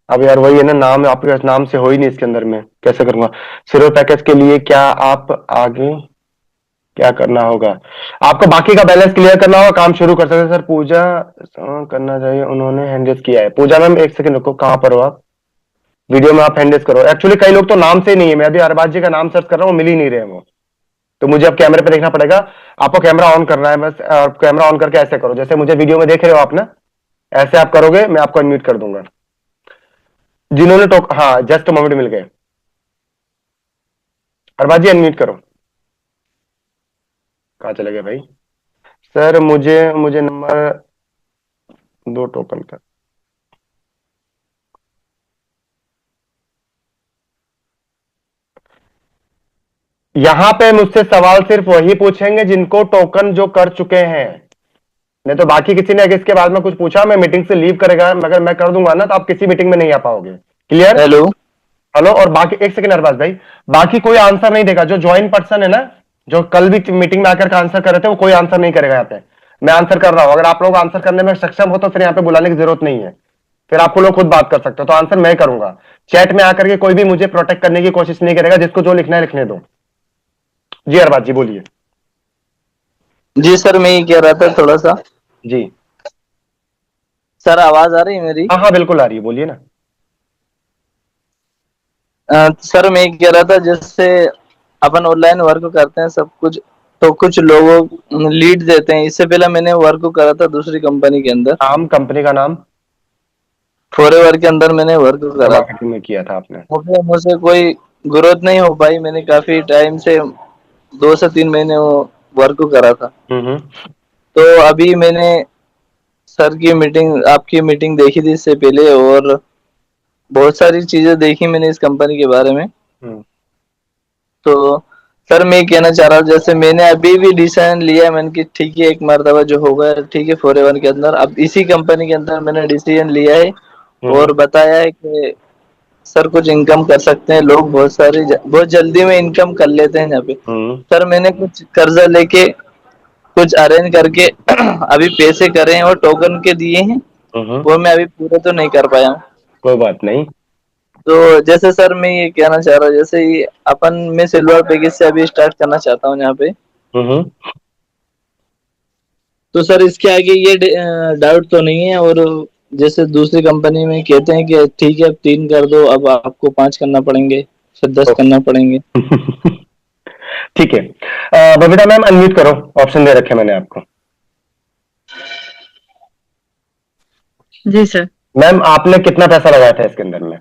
[SPEAKER 1] अब यार वही है ना, नाम आपके पास नाम से हो ही नहीं इसके अंदर, में कैसे करूंगा? सिल्वर पैकेज के लिए क्या आप आगे क्या करना होगा? आपको बाकी का बैलेंस क्लियर करना होगा, काम शुरू कर सकते हैं। सर पूजा करना चाहिए, उन्होंने हैंडरेस किया है। पूजा मैम एक सेकंड रुको, कहां पर हो आप? वीडियो में आप हैंडरेस करो। एक्चुअली कई लोग तो नाम से ही नहीं है, मैं अभी अरबाज जी का नाम सर्च कर रहा हूँ, मिल ही नहीं रहे वो, तो मुझे अब कैमरे पे देखना पड़ेगा। आपको कैमरा ऑन करना है बस, कैमरा ऑन करके ऐसे करो जैसे मुझे वीडियो में देख रहे हो आप ना, ऐसे आप करोगे, मैं आपको अनम्यूट कर दूंगा। जिन्होंने हाँ, जस्ट मोमेंट मिल गए। अरबाज जी अनम्यूट करो। कहाँ चले गए भाई? सर मुझे मुझे नंबर दो टोकन का। यहां पे मुझसे सवाल सिर्फ वही पूछेंगे जिनको टोकन जो कर चुके हैं, नहीं तो बाकी किसी ने अगर इसके बाद में कुछ पूछा, मैं मीटिंग से लीव करेगा, मगर मैं कर दूंगा ना, तो आप किसी मीटिंग में नहीं आ पाओगे। क्लियर?
[SPEAKER 2] हेलो।
[SPEAKER 1] हेलो। और बाकी एक सेकंड अरबाज भाई, बाकी कोई आंसर नहीं देगा। जो ज्वाइन पर्सन है ना, जो कल भी मीटिंग में आकर आंसर कर रहे थे, वो कोई आंसर नहीं करेगा यहाँ पे। मैं आंसर कर रहा हूं, अगर आप लोग आंसर करने में सक्षम हो तो फिर यहाँ पे बुलाने की जरूरत नहीं है, फिर आपको लोग खुद बात कर सकते हो। तो आंसर मैं करूंगा। चैट में आकर के कोई भी मुझे प्रोटेक्ट करने की कोशिश नहीं करेगा, जिसको जो लिखना है लिखने दो। जी अरबाज जी बोलिए।
[SPEAKER 2] जी सर, मैं ये कह रहा था थोड़ा सा।
[SPEAKER 1] जी
[SPEAKER 2] सर आवाज आ रही है मेरी?
[SPEAKER 1] हाँ हाँ बिल्कुल आ रही है, बोलिए ना।
[SPEAKER 2] सर मैं ये कह रहा था, जैसे अपन ऑनलाइन वर्क करते हैं सब कुछ, तो कुछ लोगों लीड देते हैं। इससे पहले मैंने वर्क करा था दूसरी कंपनी के अंदर,
[SPEAKER 1] नाम, कंपनी का नाम?
[SPEAKER 2] फॉरएवर के अंदर मैंने वर्क करा था।
[SPEAKER 1] मार्केटिंग में किया था आपने?
[SPEAKER 2] मुझसे कोई ग्रोथ नहीं हो पाई। मैंने काफी टाइम से 2 से 3 महीने वो वर्क करा था।
[SPEAKER 1] हम्म।
[SPEAKER 2] तो अभी मैंने सर की मीटिंग, आपकी मीटिंग देखी थी इससे पहले, और बहुत सारी चीजें देखी मैंने इस कंपनी के बारे में।
[SPEAKER 1] हम्म
[SPEAKER 2] तो सर मैं कहना चाह रहा हूँ, जैसे मैंने अभी भी डिसीजन लिया, मैंने कि ठीक है एक मर्तबा जो होगा ठीक है फॉरएवर के अंदर, अब इसी कंपनी के अंदर मैंने डिसीजन लिया है
[SPEAKER 1] हम्म
[SPEAKER 2] और बताया है कि सर कुछ इनकम कर सकते हैं लोग, बहुत सारी बहुत जल्दी में इनकम कर लेते हैं यहाँ पे।
[SPEAKER 1] हम्म
[SPEAKER 2] सर मैंने कुछ कर्जा लेके कुछ अरेंज करके अभी पैसे करे हैं और टोकन के दिए हैं,
[SPEAKER 1] हम्म।
[SPEAKER 2] वो मैं अभी पूरे तो नहीं कर पाया हूँ।
[SPEAKER 1] कोई बात नहीं।
[SPEAKER 2] तो जैसे सर मैं ये कहना चाह रहा हूँ, जैसे ये अपन मैं सिल्वर पैकेज से अभी स्टार्ट करना चाहता हूँ यहाँ पे,
[SPEAKER 1] हम्म।
[SPEAKER 2] तो सर इसके आगे ये डाउट तो नहीं है? और जैसे दूसरी कंपनी में कहते हैं कि ठीक है अब 3 कर दो, अब आपको 5 करना पड़ेंगे, फिर 10 करना पड़ेंगे।
[SPEAKER 1] ठीक है। बबीता मैम अनम्यूट करो, ऑप्शन दे रखे मैंने आपको।
[SPEAKER 3] जी सर।
[SPEAKER 1] मैम आपने कितना पैसा लगाया था इसके अंदर में,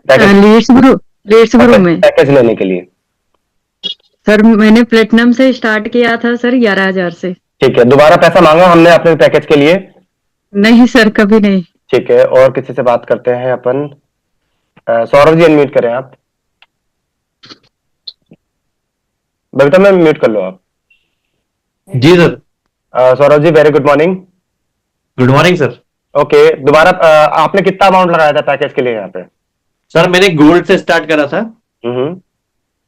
[SPEAKER 1] पैकेज
[SPEAKER 3] लीड्स ग्रुप में
[SPEAKER 1] पैकेज लेने के लिए?
[SPEAKER 3] सर मैंने प्लेटिनम से स्टार्ट किया था सर, 11,000 से।
[SPEAKER 1] ठीक है, दोबारा पैसा मांगा हमने अपने पैकेज के लिए?
[SPEAKER 3] नहीं सर, कभी नहीं।
[SPEAKER 1] ठीक है, और किसी से बात करते हैं अपन। सौरभ जी अनम्यूट करें आप। बबीता मैम म्यूट कर लो आप।
[SPEAKER 4] जी sir.
[SPEAKER 1] Saurabh ji very good morning.
[SPEAKER 4] Good morning sir.
[SPEAKER 1] Okay, दोबारा आपने कितना अमाउंट लगाया था पैकेज के लिए यहाँ पे?
[SPEAKER 4] सर मैंने गोल्ड से स्टार्ट करा था,
[SPEAKER 1] हम्म।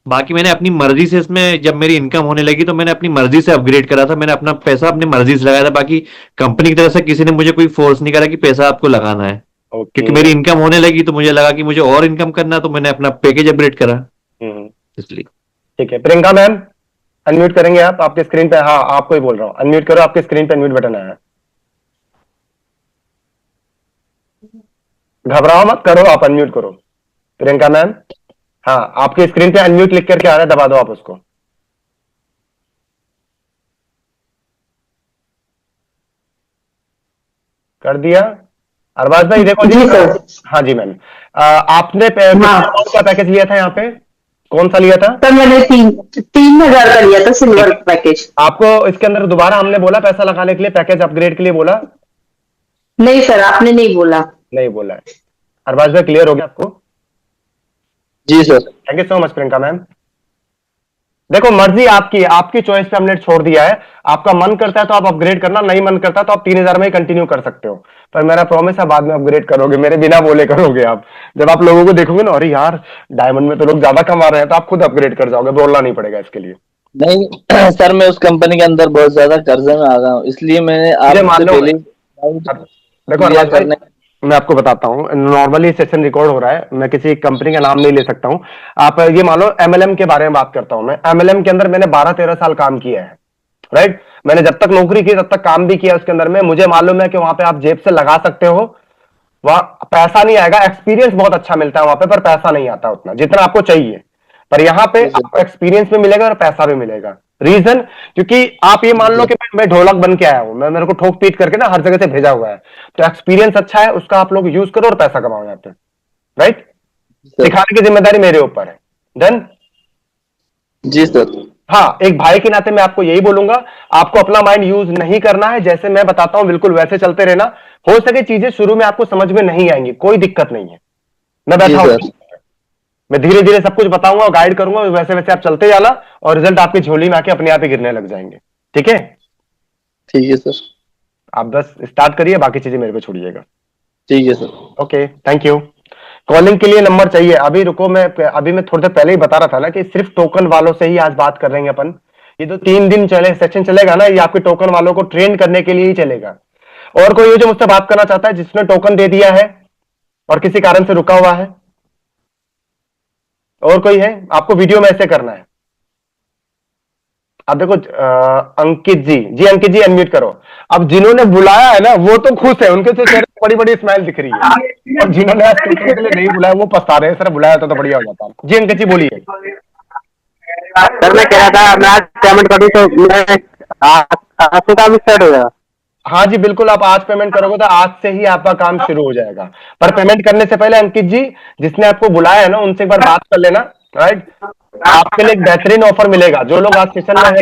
[SPEAKER 4] बाकी मैंने अपनी मर्जी से इसमें जब मेरी इनकम होने लगी तो मैंने अपनी मर्जी से अपग्रेड करा था। मैंने अपना पैसा अपनी मर्जी से लगाया था, बाकी कंपनी की तरफ से किसी ने मुझे कोई फोर्स नहीं करा कि पैसा आपको लगाना है।
[SPEAKER 1] ओके।
[SPEAKER 4] क्योंकि मेरी इनकम होने लगी तो मुझे लगा कि मुझे और इनकम करना, तो मैंने अपना पैकेज अपग्रेड करा
[SPEAKER 1] हम्म।
[SPEAKER 4] इसलिए।
[SPEAKER 1] ठीक है, प्रियंका मैम अनम्यूट करेंगे आप? आपके स्क्रीन पे, हाँ आपको ही बोल रहा हूँ, अनम्यूट करो, आपके स्क्रीन पे अनम्यूट बटन आया है। घबराओ मत, करो आप, अनम्यूट करो। प्रियंका मैम, हाँ आपकी स्क्रीन पे अनम्यूट लिख करके आ रहा है, दबा दो आप उसको। कर दिया? अरबाज भाई देखो जी,
[SPEAKER 5] जी सर।
[SPEAKER 1] हाँ जी मैम, आपने
[SPEAKER 5] हाँ
[SPEAKER 1] कितना पैकेज लिया था यहाँ पे, कौन सा लिया था?
[SPEAKER 5] सर, मैंने 3,000 का लिया था सिल्वर पैकेज।
[SPEAKER 1] आपको इसके अंदर दोबारा हमने बोला पैसा लगाने के लिए, पैकेज अपग्रेड के लिए बोला?
[SPEAKER 5] नहीं सर, आपने नहीं बोला।
[SPEAKER 1] नहीं बोला है। अरबाज भाई क्लियर हो गया आपको?
[SPEAKER 2] जी sir.
[SPEAKER 1] Thank you so much Priyanka ma'am. देखो मर्जी आपकी है, आपकी चॉइस पे हमने छोड़ दिया है। आपका मन करता है तो आप अपग्रेड करना, नहीं मन करता तो आप 3,000 में ही कंटिन्यू कर सकते हो। पर मेरा प्रॉमिस है बाद में अपग्रेड करोगे, मेरे बिना बोले करोगे आप। जब आप लोगों को देखोगे ना, अरे यार डायमंड में तो लोग ज्यादा कमा रहे हैं, तो आप खुद अपग्रेड कर जाओगे, बोलना नहीं पड़ेगा इसके लिए।
[SPEAKER 2] नहीं सर, मैं उस कंपनी के अंदर बहुत ज्यादा कर्जे में आ गया हूँ, इसलिए मैंने
[SPEAKER 1] मुझे
[SPEAKER 2] आपसे
[SPEAKER 1] मान लो,
[SPEAKER 2] पहले
[SPEAKER 1] देखो
[SPEAKER 2] क्लियर
[SPEAKER 1] अरबाज भाई,
[SPEAKER 2] करने।
[SPEAKER 1] मैं आपको बताता हूँ, नॉर्मली सेशन रिकॉर्ड हो रहा है, मैं किसी कंपनी का नाम नहीं ले सकता हूँ। आप ये मान लो एमएलएम के बारे में बात करता हूं मैं। एमएलएम के अंदर मैंने 12-13 साल काम किया है, राइट। मैंने जब तक नौकरी की तब तक काम भी किया उसके अंदर में। मुझे मालूम है कि वहां पे आप जेब से लगा सकते हो, वहां पैसा नहीं आएगा, एक्सपीरियंस बहुत अच्छा मिलता है वहां पे, पर पैसा नहीं आता उतना जितना आपको चाहिए। पर यहाँ पे
[SPEAKER 2] जी सर।
[SPEAKER 1] आपको एक्सपीरियंस भी मिलेगा और पैसा भी मिलेगा। रीजन, क्योंकि आप ये मान लो कि मैं ढोलक बन के आया हूं, मैं, मेरे को ठोक पीट करके ना हर जगह से भेजा हुआ है, तो एक्सपीरियंस अच्छा है, उसका आप लोग यूज करो और पैसा कमाओ यहाँ पे, राइट।
[SPEAKER 2] सर।
[SPEAKER 1] सिखाने की जिम्मेदारी मेरे ऊपर है। डन?
[SPEAKER 2] जी सर।
[SPEAKER 1] हाँ, एक भाई के नाते मैं आपको यही बोलूंगा, आपको अपना माइंड यूज नहीं करना है, जैसे मैं बताता हूं बिल्कुल वैसे चलते रहना। हो सके चीजें शुरू में आपको समझ में नहीं आएंगी, कोई दिक्कत नहीं है, मैं
[SPEAKER 2] जी
[SPEAKER 1] बैठा हूं,
[SPEAKER 2] सर।
[SPEAKER 1] मैं धीरे धीरे सब कुछ बताऊंगा और गाइड करूंगा, वैसे वैसे आप चलते जाना और रिजल्ट आपकी झोली में आके अपने आप ही गिरने लग जाएंगे। ठीक है?
[SPEAKER 2] ठीक है सर।
[SPEAKER 1] आप बस स्टार्ट करिए, बाकी चीजें मेरे पे छोड़िएगा।
[SPEAKER 2] ठीक है sir.
[SPEAKER 1] Okay, thank you. Calling के लिए नंबर चाहिए? अभी रुको, मैं थोड़ी देर पहले ही बता रहा था ना कि सिर्फ टोकन वालों से ही आज बात कर रहे हैं अपन। ये जो 3 दिन चले सेशन चलेगा ना, ये आपके टोकन वालों को ट्रेन करने के लिए ही चलेगा। और कोई हो जो मुझसे बात करना चाहता है, जिसने टोकन दे दिया है और किसी कारण से रुका हुआ है? और कोई है? आपको वीडियो में ऐसे करना है। अब देखो अंकित जी, अंकित जी अनम्यूट करो। अब जिन्होंने बुलाया है ना वो तो खुश है, उनके तो चेहरे पे बड़ी बड़ी स्माइल दिख रही है, और जिन्होंने आज टोकन के लिए नहीं बुलाया वो पछता रहे हैं, सर बुलाया होता तो बढ़िया हो जाता। जी अंकित जी बोलिए।
[SPEAKER 6] सर मैं कह रहा था मैं आज पेमेंट करूँ तो मैं आज से काम स्टार्ट हो जाएगा?
[SPEAKER 1] हाँ जी बिल्कुल, आप आज पेमेंट करोगे तो आज से ही आपका काम शुरू हो जाएगा। पर पेमेंट करने से पहले अंकित जी, जिसने आपको बुलाया है ना उनसे एक बार बात कर लेना, राइट। आपके लिए एक बेहतरीन ऑफर मिलेगा, जो लोग आज सेशन में है ना उनके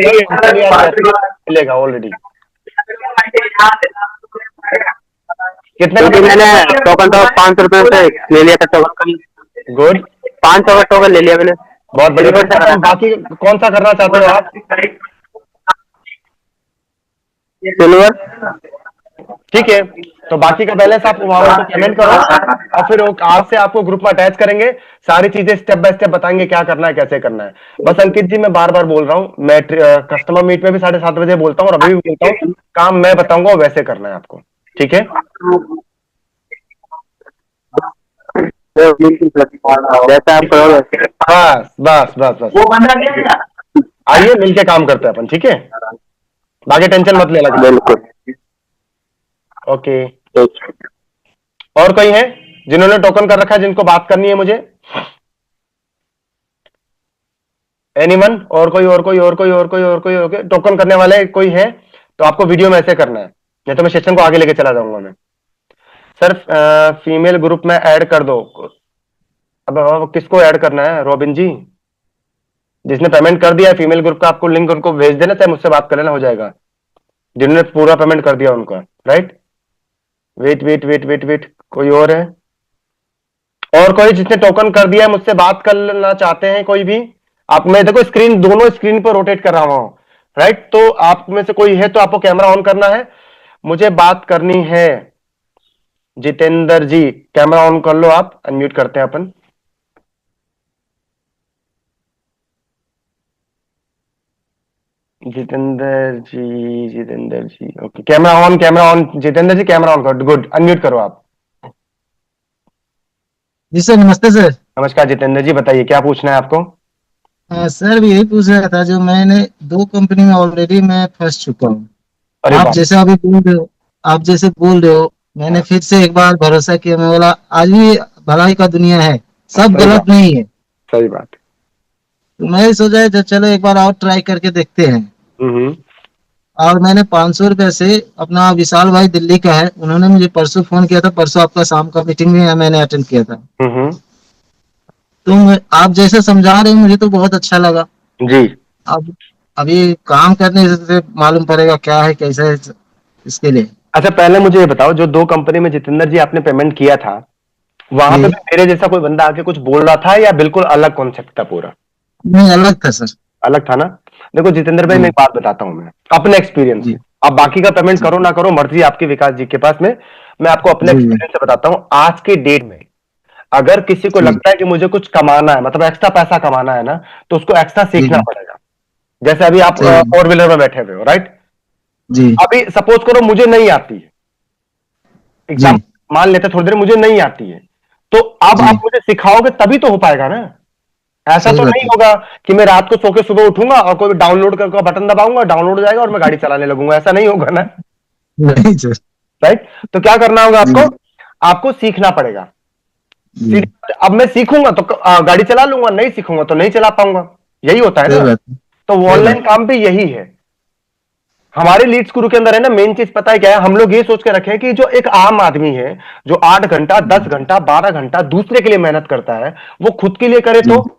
[SPEAKER 1] लिए आज बेहतरीन मिलेगा ऑलरेडी। कितने
[SPEAKER 6] क्योंकि मैंने टोकन तो 500 रुपए से ले लिया था टोकन।
[SPEAKER 1] गुड,
[SPEAKER 6] 500 का टोकन ले लिया मैंने।
[SPEAKER 1] बहुत बढ़िया। बाकी कौन सा करना चाहते हो आप?
[SPEAKER 6] सिल्वर।
[SPEAKER 1] ठीक है, तो बाकी का बैलेंस आप वहां पर पेमेंट करो और फिर आज से आपको ग्रुप में अटैच करेंगे, सारी चीजें स्टेप बाय स्टेप बताएंगे क्या करना है कैसे करना है। बस अंकित जी मैं बार बार बोल रहा हूँ, मैं कस्टमर मीट में भी 7:30 बजे बोलता हूँ और अभी भी बोलता हूँ, काम मैं बताऊंगा वैसे करना है आपको, ठीक है?
[SPEAKER 6] जैसा आप करोगे।
[SPEAKER 1] बस बस बस बस,
[SPEAKER 6] वो बंदा क्या?
[SPEAKER 1] आइए मिलके काम करते हैं अपन, ठीक है? बाकी टेंशन मत लेना।
[SPEAKER 6] बिल्कुल।
[SPEAKER 1] ओके, और कोई है जिन्होंने टोकन कर रखा है जिनको बात करनी है मुझे? एनीवन? और कोई टोकन करने वाले कोई है तो आपको वीडियो में ऐसे करना है, नहीं तो मैं सेशन को आगे लेके चला जाऊंगा मैं। सर फीमेल ग्रुप में ऐड कर दो। अब किसको ऐड करना है रॉबिन जी? जिसने पेमेंट कर दिया है फीमेल ग्रुप का, आपको लिंक उनको भेज देना, चाहे मुझसे बात कर लेना, हो जाएगा। जिन्होंने पूरा पेमेंट कर दिया उनका, right. Wait wait wait wait wait, कोई और है? और कोई जिसने टोकन कर दिया है मुझसे बात करना चाहते हैं कोई भी? आप, मैं देखो स्क्रीन दोनों स्क्रीन पर रोटेट कर रहा हूं, राइट। तो आप में से कोई है तो आपको कैमरा ऑन करना है, मुझे बात करनी है। जितेंद्र जी कैमरा ऑन कर लो, आप अनम्यूट करते हैं अपन। Jitendra ji okay, camera on Jitendra ji camera on कर, गुड, अनम्यूट करो आप।
[SPEAKER 7] जी सर, नमस्ते सर।
[SPEAKER 1] नमस्कार जितेंद्र जी, बताइए क्या पूछना है आपको?
[SPEAKER 7] सर यही पूछ रहा था, जो मैंने 2 कंपनी में ऑलरेडी मैं फंस चुका हूँ।
[SPEAKER 1] अरे
[SPEAKER 7] आप
[SPEAKER 1] बाप,
[SPEAKER 7] जैसे अभी बोल रहे हो, आप जैसे बोल रहे हो, मैंने फिर से एक बार भरोसा किया, मैं बोला आज भी भलाई का दुनिया है, सब
[SPEAKER 1] सही
[SPEAKER 7] गलत
[SPEAKER 1] बात।
[SPEAKER 7] नहीं है।
[SPEAKER 1] सही बात।
[SPEAKER 7] तो मैं सोचा चलो एक बार और ट्राई करके देखते हैं।
[SPEAKER 1] हम्म।
[SPEAKER 7] और मैंने 500 रुपये से, अपना विशाल भाई दिल्ली का है, उन्होंने मुझे परसों फोन किया था, परसों आपका शाम का मीटिंग भी मैंने अटेंड किया था।
[SPEAKER 1] हम्म।
[SPEAKER 7] तो आप जैसे समझा रहे हो मुझे तो बहुत अच्छा लगा।
[SPEAKER 1] जी।
[SPEAKER 7] अब अभी काम करने से मालूम पड़ेगा क्या है कैसा है इसके लिए।
[SPEAKER 1] अच्छा, पहले मुझे ये बताओ, जो 2 कंपनी में जितेंद्र जी आपने पेमेंट किया था, वहां पे
[SPEAKER 7] जी
[SPEAKER 1] भी मेरे जैसा कोई बंदा आके कुछ बोल रहा था या बिल्कुल अलग कॉन्सेप्ट था पूरा?
[SPEAKER 7] नहीं, अलग था सर।
[SPEAKER 1] अलग था ना? देखो जितेंद्र भाई, मैं
[SPEAKER 7] जी
[SPEAKER 1] एक बात बताता हूं, मैं अपने एक्सपीरियंस
[SPEAKER 7] जी
[SPEAKER 1] से। आप बाकी का पेमेंट
[SPEAKER 7] जी
[SPEAKER 1] करो ना करो, मर्जी आपकी विकास जी के पास में। मैं आपको अपने
[SPEAKER 7] जी जी
[SPEAKER 1] एक्सपीरियंस से बताता हूं, आज के डेट में अगर किसी को
[SPEAKER 7] जी
[SPEAKER 1] लगता है कि मुझे कुछ कमाना है, मतलब एक्स्ट्रा पैसा कमाना है ना, तो उसको एक्स्ट्रा
[SPEAKER 7] जी
[SPEAKER 1] सीखना
[SPEAKER 7] जी,
[SPEAKER 1] पड़ेगा। जैसे अभी आप
[SPEAKER 7] सही है।
[SPEAKER 1] 4 व्हीलर में बैठे हुए हो, राइट?
[SPEAKER 7] जी
[SPEAKER 1] अभी सपोज करो मुझे नहीं आती है,
[SPEAKER 7] जी
[SPEAKER 1] एग्जाम मान लेते थोड़ी देर, मुझे नहीं आती है, तो अब
[SPEAKER 7] जी,
[SPEAKER 1] आप मुझे सिखाओगे तभी तो हो पाएगा ना। ऐसा
[SPEAKER 7] सही
[SPEAKER 1] तो
[SPEAKER 7] बात
[SPEAKER 1] नहीं
[SPEAKER 7] है।
[SPEAKER 1] होगा कि मैं रात को सो के सुबह उठूंगा और कोई डाउनलोड करके बटन दबाऊंगा, डाउनलोड हो जाएगा और मैं गाड़ी चलाने लगूंगा, ऐसा नहीं होगा ना।
[SPEAKER 7] नहीं सर।
[SPEAKER 1] राइट? तो क्या करना होगा
[SPEAKER 7] जी
[SPEAKER 1] आपको? आपको सीखना पड़ेगा।
[SPEAKER 7] जी,
[SPEAKER 1] सीधी बात है, अब मैं सीखूंगा तो गाड़ी चला लूंगा, नहीं सीखूंगा तो नहीं चला पाऊंगा। यही होता है
[SPEAKER 7] सही
[SPEAKER 1] ना।
[SPEAKER 7] बात है।
[SPEAKER 1] तो
[SPEAKER 7] सही
[SPEAKER 1] ऑनलाइन
[SPEAKER 7] बात।
[SPEAKER 1] काम भी यही है। हमारे लीड्स गुरु के अंदर है ना, मेन चीज पता है क्या है? हम लोग ये सोच के रखे हैं कि जो एक आम आदमी है, जो 8 घंटा, 10 घंटा, 12 घंटा दूसरे के लिए मेहनत करता है, वो खुद के लिए करे
[SPEAKER 7] जी,
[SPEAKER 1] तो।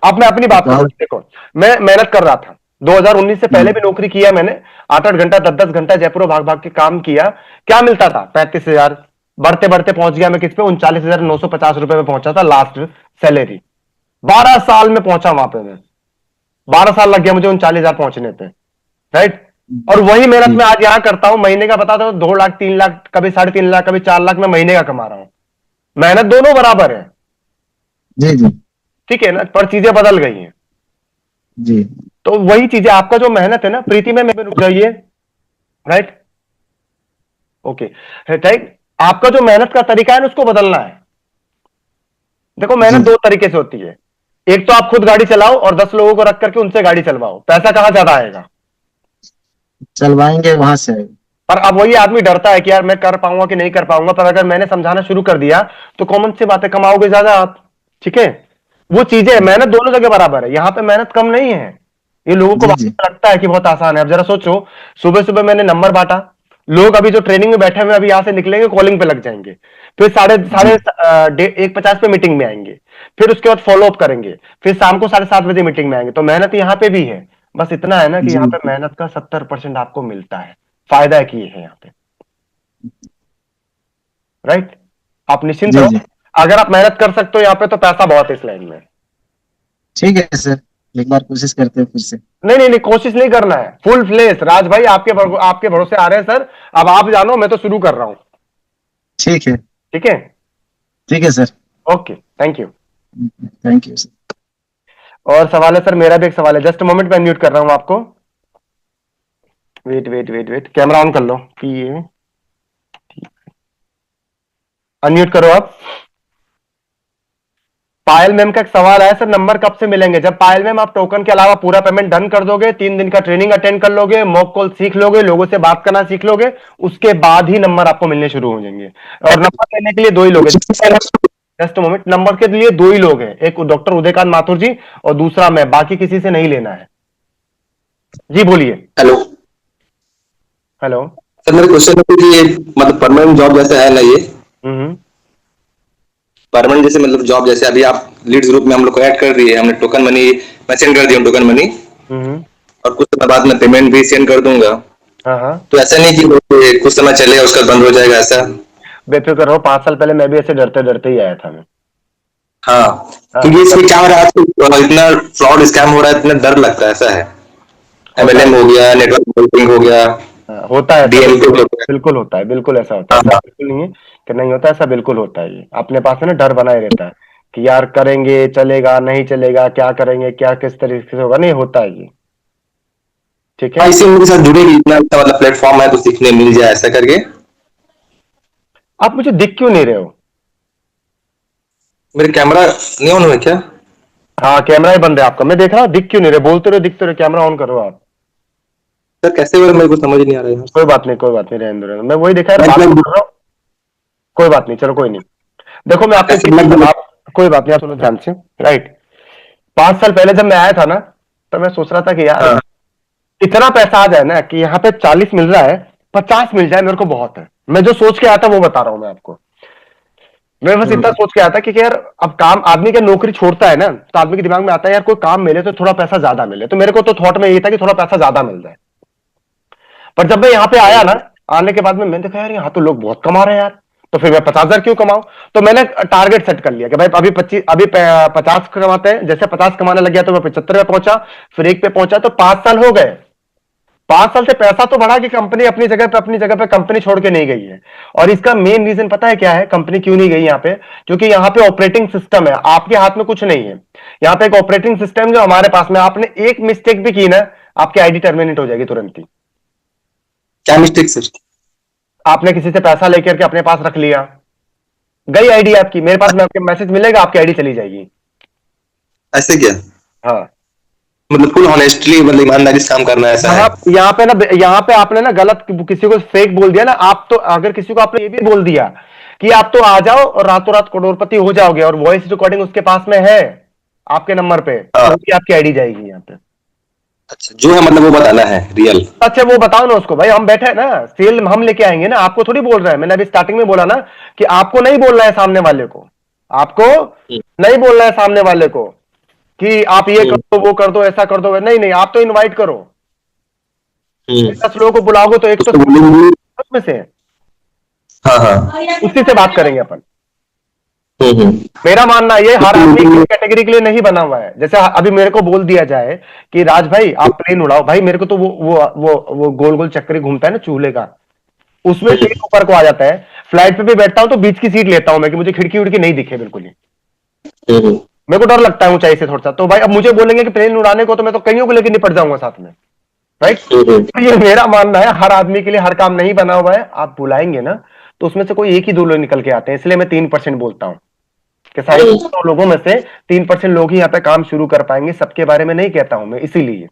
[SPEAKER 1] अब मैं अपनी बात करूं,
[SPEAKER 7] बहुत।
[SPEAKER 1] देखो, मैं मेहनत कर रहा था 2019 से पहले
[SPEAKER 7] जी
[SPEAKER 1] भी नौकरी किया मैंने। 8-8 घंटा, 10-10 घंटा जयपुर भाग भाग के काम किया। क्या मिलता था? 35,000। बढ़ते बढ़ते पहुंच गया मैं किस पे? 39,950 रुपए में पहुंचा था लास्ट सैलरी। 12 साल में पहुंचा वहां पे मैं। 12 साल लग गया मुझे 39,000 पहुंचने पे। राइट? और वही मेहनत
[SPEAKER 7] जी
[SPEAKER 1] मैं आज यहां करता हूं, महीने का बता दो 2 लाख, 3 लाख, कभी 3.5 लाख, कभी 4 लाख मैं महीने का कमा रहा हूं। मेहनत दोनों बराबर है।
[SPEAKER 7] जी जी
[SPEAKER 1] ठीक है ना? पर चीजें बदल गई हैं।
[SPEAKER 7] जी
[SPEAKER 1] तो वही चीजें, आपका जो मेहनत है ना, प्रीति में रुक जाइए। राइट? ओके। राइट? आपका जो मेहनत का तरीका है ना, उसको बदलना है। देखो,
[SPEAKER 7] जी,
[SPEAKER 1] मेहनत 2 तरीके से होती है। एक तो आप खुद गाड़ी चलाओ और 10 लोगों को रख करके उनसे गाड़ी चलवाओ, पैसा कहां ज्यादा आएगा?
[SPEAKER 7] चलवाएंगे वहां से।
[SPEAKER 1] पर अब वही आदमी डरता है कि यार मैं कर पाऊंगा कि नहीं कर पाऊंगा, पर अगर मैंने समझाना शुरू कर दिया तो कॉमन सी बातें, कमाओगे ज्यादा आप। ठीक है? वो चीजें, मेहनत दोनों जगह बराबर है, यहां पे मेहनत कम नहीं है। ये लोगों को
[SPEAKER 7] जी जी
[SPEAKER 1] लगता है कि बहुत आसान है। अब जरा सोचो, सुबह सुबह मैंने नंबर बांटा, लोग अभी जो ट्रेनिंग में बैठे हुए अभी यहां से निकलेंगे, कॉलिंग पे लग जाएंगे। फिर साढ़े साढ़े
[SPEAKER 7] जी
[SPEAKER 1] 1:50 पे मीटिंग में आएंगे। फिर उसके बाद फॉलो अप करेंगे। फिर शाम को 7:30 बजे मीटिंग में आएंगे। तो मेहनत यहाँ पे भी है। बस इतना है ना कि
[SPEAKER 7] जी
[SPEAKER 1] यहाँ पे मेहनत का 70% आपको मिलता है। फायदा है कि ये है यहाँ पे। राइट? आप निश्चिंत
[SPEAKER 7] जी
[SPEAKER 1] रहो।
[SPEAKER 7] जी,
[SPEAKER 1] अगर आप मेहनत कर सकते हो यहाँ पे, तो पैसा बहुत है इस लाइन में।
[SPEAKER 7] ठीक है सर, एक बार कोशिश करते हैं फिर से।
[SPEAKER 1] नहीं नहीं नहीं, कोशिश नहीं करना है, फुल फ्लेस। राज भाई आपके भरोसे आ रहे हैं सर। अब आप जानो, मैं तो शुरू कर रहा हूं।
[SPEAKER 7] ठीक है।
[SPEAKER 1] ठीक है?
[SPEAKER 7] ठीक है sir.
[SPEAKER 1] Okay, thank you.
[SPEAKER 7] Thank you sir.
[SPEAKER 1] और सवाल है सर? मेरा भी एक सवाल है, जस्ट मोमेंट में अनम्यूट कर रहा हूं आपको। Wait wait wait wait, camera on कर लो। ये अनम्यूट करो आप। पायल मैम का एक सवाल है सर, नंबर कब से मिलेंगे? जब पायल मैम आप टोकन के अलावा पूरा पेमेंट डन कर दोगे, 3 दिन का ट्रेनिंग अटेंड कर लोगे, मॉक कॉल सीख लोगे, लोगों से बात करना सीख लोगे, उसके बाद ही नंबर आपको मिलने शुरू हो जाएंगे। और नंबर लेने के लिए 2 ही लोग हैं। जस्ट मोमेंट, नंबर के लिए 2 ही लोग हैं, एक डॉक्टर उदयकांत माथुर जी और दूसरा मैं, बाकी किसी से नहीं लेना है। जी बोलिए।
[SPEAKER 8] Hello
[SPEAKER 1] hello.
[SPEAKER 8] सर, मेरा क्वेश्चन है कि ये मतलब परमानेंट जॉब जैसा है ना, ये
[SPEAKER 1] हम्म।
[SPEAKER 8] परमानेंट जैसे मतलब जॉब जैसे अभी आप लीड्स ग्रुप में हम लोग को ऐड कर दिए, हमने टोकन मनी मैं सेंड कर दिया हूँ टोकन मनी,
[SPEAKER 1] हम्म।
[SPEAKER 8] और कुछ समय बाद में पेमेंट भी सेंड कर दूंगा।
[SPEAKER 1] हाँ हाँ,
[SPEAKER 8] तो ऐसा नहीं कि वो कुछ समय चलेगा उसका बंद हो जाएगा ऐसा।
[SPEAKER 1] बेफिक्र रहो, 5 साल पहले मैं भी ऐसे डरते डरते ही आया था मैं।
[SPEAKER 8] हाँ,
[SPEAKER 1] हाँ,
[SPEAKER 8] क्योंकि इसमें क्या हो रहा है आजकल, इतना फ्रॉड स्कैम हो रहा है, इतना डर लगता है, ऐसा है।
[SPEAKER 1] होता है।
[SPEAKER 8] एमएलएम हो गया, नेटवर्क मार्केटिंग हो गया,
[SPEAKER 1] हाँ, होता है ऐसा,
[SPEAKER 8] डीएमके
[SPEAKER 1] बिल्कुल।
[SPEAKER 8] हो गया।
[SPEAKER 1] बिल्कुल होता है, बिल्कुल ऐसा होता है, ऐसा
[SPEAKER 8] हाँ
[SPEAKER 1] बिल्कुल नहीं है कि नहीं होता, ऐसा बिल्कुल होता है। ये अपने पास है ना, डर बना ही रहता है कि यार करेंगे चलेगा नहीं चलेगा, क्या करेंगे, क्या किस तरीके से होगा, नहीं होता है ये। ठीक है?
[SPEAKER 8] हाँ, इसी उनके साथ जुड़े भी, इतना अच्छा मतलब प्लेटफॉर्म है तो सीखने मिल जाए ऐसा करके।
[SPEAKER 1] आप मुझे दिख क्यों नहीं रहे हो?
[SPEAKER 8] मेरे कैमरा नहीं ऑन हुआ क्या?
[SPEAKER 1] हाँ, कैमरा ही बंद है आपका, मैं देख रहा हूँ, दिख क्यों नहीं रहे? बोलते रहो, दिखते रहो, कैमरा ऑन करो आप।
[SPEAKER 8] सर कैसे हो रहा है, मेरे को समझ नहीं आ रहा है यार।
[SPEAKER 1] कोई बात नहीं, कोई बात नहीं, रहने दो, रहने दो। मैं वही देखा यार, बात
[SPEAKER 8] मैं
[SPEAKER 1] तो कर रहा हूँ। कोई बात नहीं, चलो कोई नहीं। देखो, मैं आपको एक
[SPEAKER 8] ऐसे
[SPEAKER 1] चीज
[SPEAKER 8] लग
[SPEAKER 1] बता, कोई बात नहीं, आप सुनो ध्यान से। राइट, 5 साल पहले जब मैं आया था ना, तो मैं सोच रहा था कि यार इतना पैसा आ जाए ना कि यहाँ पे 40 मिल रहा है, 50 मिल जाए मेरे को बहुत है। मैं जो सोच के आया था वो बता रहा हूं मैं आपको। मैं बस इतना सोच के आया था कि यार अब काम, आदमी का नौकरी छोड़ता है ना तो आदमी के दिमाग में आता है यार कोई काम मिले तो थोड़ा पैसा ज्यादा मिले। तो मेरे को तो थॉट में ये था कि थोड़ा पैसा ज्यादा मिल जाए। पर जब मैं यहाँ पे आया ना, आने के बाद में मैंने देखा यार यहाँ तो लोग बहुत कमा रहे हैं यार, तो फिर मैं 50,000 क्यों कमाऊं। तो मैंने टारगेट सेट कर लिया कि भाई अभी 50 कमाते हैं। जैसे 50 कमाने लग गया तो मैं 75 पे पहुंचा, फिर 1 पे पहुंचा, तो 5 साल हो गए। 5 साल से पैसा तो बढ़ा कि कंपनी अपनी जगह पे कंपनी छोड़ के नहीं गई है। और इसका मेन रीजन पता है क्या है, कंपनी क्यों नहीं गई यहाँ पे? क्योंकि यहाँ पे ऑपरेटिंग सिस्टम है, आपके हाथ में कुछ नहीं है। यहाँ पे एक ऑपरेटिंग सिस्टम जो हमारे पास में, आपने एक मिस्टेक भी की ना, आपकी आईडी टर्मिनेट हो जाएगी तुरंत ही।
[SPEAKER 8] क्या मिस्टेक सर?
[SPEAKER 1] आपने किसी से पैसा लेकर के अपने पास रख लिया, गई आईडी आपकी। मेरे पास में आपके मैसेज मिलेगा, आपकी आईडी चली जाएगी।
[SPEAKER 8] ऐसे क्या?
[SPEAKER 1] हाँ,
[SPEAKER 8] मतलब फुल ऑनेस्टली, मतलब ईमानदारी से काम करना है, ऐसा है?
[SPEAKER 1] यहाँ पे आपने ना गलत किसी को फेक बोल दिया ना, आप तो अगर किसी को आपने ये भी बोल दिया कि आप तो आ जाओ और रातों रात करोड़पति हो जाओगे, और वॉइस रिकॉर्डिंग उसके पास में है आपके नंबर पे, तो भी आपकी आईडी जाएगी यहाँ पे।
[SPEAKER 8] अच्छा, जो है मतलब वो बताना है रियल।
[SPEAKER 1] अच्छा, वो बताओ ना उसको, भाई हम बैठे हैं ना, सेल हम लेके आएंगे ना, आपको थोड़ी बोल रहा है। मैंने अभी स्टार्टिंग में बोला ना कि आपको नहीं बोलना है सामने वाले को, आपको नहीं बोलना है सामने वाले को कि आप ये कर दो, वो कर दो, ऐसा कर दो। नहीं नहीं, आप तो इनवाइट करो। 10 लोगों को बुलाओगे तो एक तो में से
[SPEAKER 8] हाँ हाँ।
[SPEAKER 1] उसी से बात करेंगे अपन। मेरा मानना ये हर आदमी की कैटेगरी के लिए नहीं बना हुआ है। जैसे अभी मेरे को बोल दिया जाए कि राज भाई आप प्लेन उड़ाओ, भाई मेरे को तो वो गोल गोल चक्कर घूमता है ना चूल्हे का, उसमें से ऊपर को आ जाता है। फ्लाइट पे भी बैठता हूं तो बीच की सीट लेता हूं मैं कि मुझे खिड़की उड़की नहीं दिखे बिल्कुल ही। मेरे को डर लगता है ऊंचाई से थोड़ा सा। तो भाई अब मुझे बोलेंगे कि प्लेन उड़ाने को, तो मैं तो कईयों को लेकर निपट जाऊंगा साथ में। राइट, ये मेरा मानना है, हर आदमी के लिए हर काम नहीं बना हुआ है। आप बुलाएंगे ना तो उसमें से कोई एक ही 2 लोग निकल के आते हैं। इसलिए मैं 3% बोलता हूं कि सारे 100 लोगों में से 3% लोग ही यहाँ पे काम शुरू कर पाएंगे। सबके बारे में नहीं कहता हूं मैं, इसीलिए।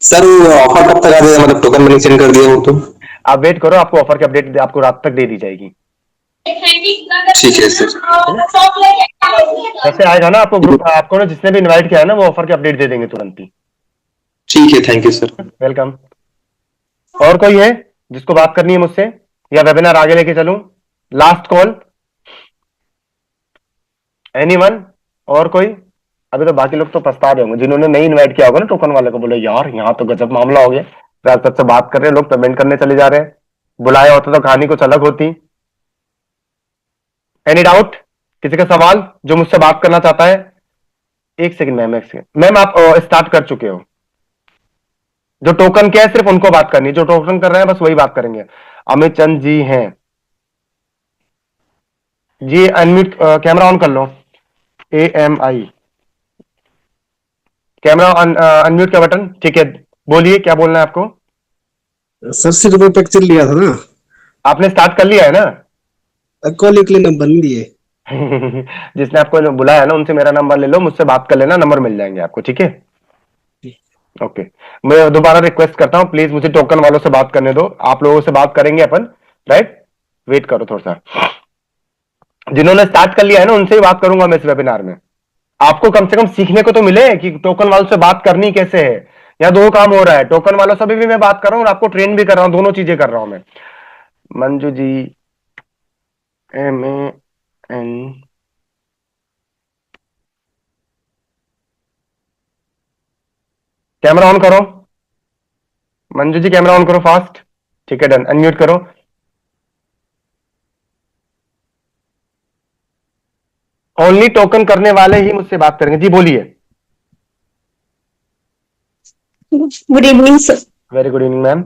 [SPEAKER 8] सर वो ऑफर कब तक आ जाएगा, मतलब टोकन मैंने सेंड कर दिया हो तो?
[SPEAKER 1] आप वेट करो, आपको ऑफर की अपडेट आपको रात तक दे दी जाएगी।
[SPEAKER 8] ठीक है सर।
[SPEAKER 1] जैसे आएगा ना आपको ग्रुप, आपको ना जिसने भी इनवाइट किया है ना, वो ऑफर की अपडेट दे देंगे तुरंत ही।
[SPEAKER 8] ठीक है, थैंक यू सर।
[SPEAKER 1] वेलकम। और कोई है जिसको बात करनी है मुझसे, या वेबिनार आगे लेके चलूं? Last call, anyone? और कोई? अभी तो बाकी लोग तो पछता रहे होंगे जिन्होंने नहीं इनवाइट किया होगा ना टोकन वाले को, बोले यार यहाँ तो गजब मामला हो गया, रात से बात कर रहे हैं लोग, पेमेंट करने चले जा रहे हैं। बुलाया होता तो कहानी कुछ अलग होती। Any doubt? किसी का सवाल जो मुझसे बात करना चाहता है? एक सेकंड मैम, एक सेकंड मैम, आप स्टार्ट कर चुके हो। जो टोकन क्या है सिर्फ उनको बात करनी है, जो टोकन कर रहे हैं बस वही बात करेंगे। अमित चंद जी हैं जी, अनम्यूट, कैमरा ऑन कर लो। AMI कैमरा अनम्यूट का बटन, ठीक है। बोलिए, क्या बोलना है आपको?
[SPEAKER 9] सर से जो पिक्चर लिया था ना,
[SPEAKER 1] आपने स्टार्ट कर लिया है ना?
[SPEAKER 9] कॉल के लिए नंबर नहीं दिए।
[SPEAKER 1] जिसने आपको बुलाया ना उनसे मेरा नंबर ले लो, मुझसे बात कर लेना, नंबर मिल जाएंगे आपको, ठीक है? ओके, मैं दोबारा रिक्वेस्ट करता हूं, प्लीज मुझे टोकन वालों से बात करने दो। आप लोगों से बात करेंगे अपन, राइट? वेट करो थोड़ा सा। जिन्होंने स्टार्ट कर लिया है ना उनसे ही बात करूंगा मैं इस वेबिनार में। आपको कम से कम सीखने को तो मिले कि टोकन वालों से बात करनी कैसे है। यहाँ 2 काम हो रहा है, टोकन वालों से भी मैं बात कर रहा हूँ और आपको ट्रेन भी कर रहा हूँ, दोनों चीजें कर रहा हूं मैं। Manju ji, MAN, camera on करो। मंजू जी कैमरा ऑन करो फास्ट, ठीक है, डन। अनम्यूट करो। ओनली टोकन करने वाले ही मुझसे बात करेंगे। जी बोलिए।
[SPEAKER 5] Good evening sir.
[SPEAKER 1] Very good evening ma'am.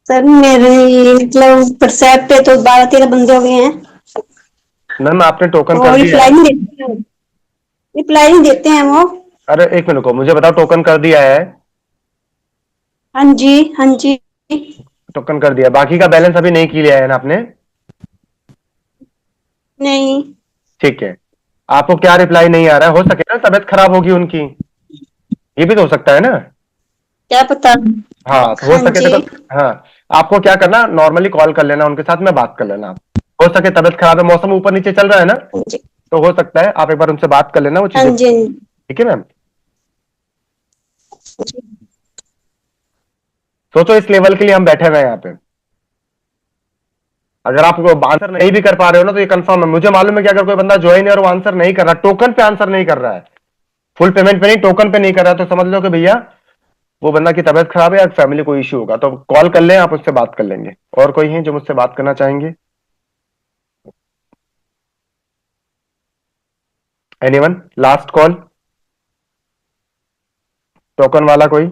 [SPEAKER 5] Sir मेरे मतलब व्हाट्सएप पे तो 12-13 बंदे हो गए हैं,
[SPEAKER 1] मैम आपने टोकन
[SPEAKER 5] वो
[SPEAKER 1] कर दिया
[SPEAKER 5] रिप्लाई
[SPEAKER 1] है?
[SPEAKER 5] नहीं देते हैं, रिप्लाई नहीं देते हैं वो।
[SPEAKER 1] अरे एक मिनट को, मुझे बताओ टोकन कर दिया है?
[SPEAKER 5] हाँ जी, हाँ जी।
[SPEAKER 1] टोकन कर दिया, बाकी का बैलेंस अभी नहीं किया है ना आपने?
[SPEAKER 5] नहीं।
[SPEAKER 1] ठीक है, आपको क्या रिप्लाई नहीं आ रहा है? हो सके ना तबीयत खराब होगी उनकी, ये भी तो हो सकता है ना।
[SPEAKER 5] क्या पता।
[SPEAKER 1] हाँ, तो हो
[SPEAKER 5] हाँ
[SPEAKER 1] सके
[SPEAKER 5] जी।
[SPEAKER 1] तो हाँ, आपको क्या करना, नॉर्मली कॉल कर लेना उनके साथ में, बात कर लेना आप, हो सके तबीयत खराब है, मौसम ऊपर नीचे चल रहा है ना,
[SPEAKER 5] जी
[SPEAKER 1] तो हो सकता है आप एक बार उनसे बात कर लेना वो
[SPEAKER 5] हाँ
[SPEAKER 1] चीजें,
[SPEAKER 5] जी
[SPEAKER 1] ठीक है मैम। सोचो इस लेवल के लिए हम बैठे हुए हैं यहाँ पे, अगर आप आंसर नहीं भी कर पा रहे हो ना तो ये कंफर्म है, मुझे मालूम है कि अगर कोई बंदा ज्वाइन है और वो आंसर नहीं कर रहा, टोकन पे आंसर नहीं कर रहा है, फुल पेमेंट पे नहीं टोकन पे नहीं कर रहा, तो समझ लो कि भैया वो बंदा की तबीयत खराब है या फैमिली कोई इश्यू होगा, तो कॉल कर लें, आप उससे बात कर लेंगे। और कोई है जो मुझसे बात करना चाहेंगे? एनीवन, लास्ट कॉल, टोकन वाला कोई?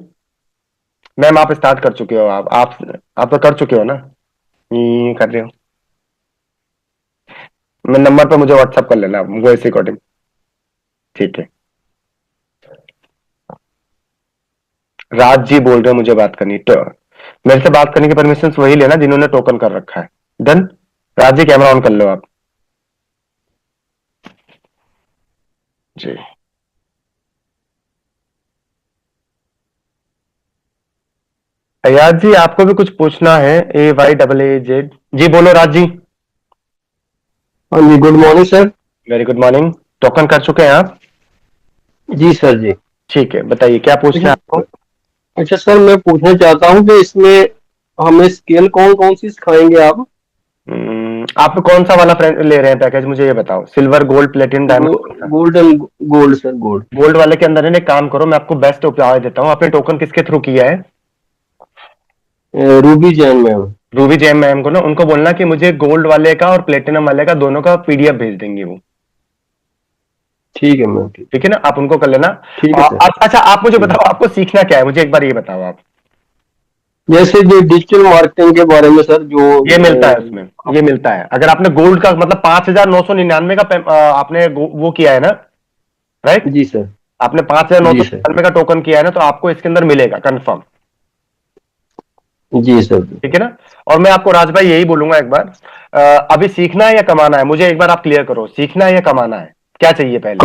[SPEAKER 1] मैम आप स्टार्ट कर चुके हो, आप तो कर चुके हो ना, ये कर रहे हो। मैं नंबर पे मुझे व्हाट्सअप कर लेना वॉइस रिकॉर्डिंग, ठीक है। राज जी बोल रहे हैं मुझे बात करनी, तो मेरे से बात करने की परमिशन वही लेना जिन्होंने टोकन कर रखा है। Done. Raj ji camera on कर लो आप जी। अयाज जी आपको भी कुछ पूछना है? AYAAZ जी, बोलो राज जी।
[SPEAKER 6] हाँ जी, good morning sir.
[SPEAKER 1] Very good morning. Token कर चुके हैं आप?
[SPEAKER 6] जी सर जी।
[SPEAKER 1] ठीक है, बताइए क्या पूछना है आपको?
[SPEAKER 6] अच्छा सर, मैं पूछना चाहता हूँ कि इसमें हमें स्केल कौन कौन सी सिखाएंगे आप?
[SPEAKER 1] आप कौन सा वाला ले रहे हैं पैकेज, मुझे ये बताओ, silver, gold, platinum, diamond?
[SPEAKER 6] Gold and gold sir, gold.
[SPEAKER 1] Gold वाले के अंदर है ना, एक काम करो, मैं आपको बेस्ट उपाय देता हूँ। आपने टोकन किसके थ्रू किया है?
[SPEAKER 6] Ruby Jain ma'am.
[SPEAKER 1] Ruby jam ma'am को ना, उनको बोलना कि मुझे गोल्ड वाले का और प्लेटिनम वाले का दोनों का PDF भेज देंगे वो।
[SPEAKER 6] ठीक है मैम, ठीक।
[SPEAKER 1] ठीक है ना, आप उनको कर लेना।
[SPEAKER 6] ठीक है सर।
[SPEAKER 1] अच्छा आप मुझे बताओ आपको सीखना क्या है, मुझे एक बार ये बताओ आप।
[SPEAKER 6] जैसे जो डिजिटल मार्केटिंग के बारे में सर, जो
[SPEAKER 1] ये मिलता है उसमें, ये मिलता है। अगर आपने गोल्ड का मतलब 5,999 का आपने वो किया है ना, राइट?
[SPEAKER 6] जी सर।
[SPEAKER 1] आपने
[SPEAKER 6] जी
[SPEAKER 1] 5,999 का टोकन किया है ना, तो आपको इसके अंदर मिलेगा कंफर्म।
[SPEAKER 6] जी सर।
[SPEAKER 1] ठीक है ना। और मैं आपको राज भाई यही बोलूंगा एक बार, अभी सीखना है या कमाना है, मुझे एक बार आप क्लियर करो, सीखना है या कमाना है, क्या चाहिए पहले?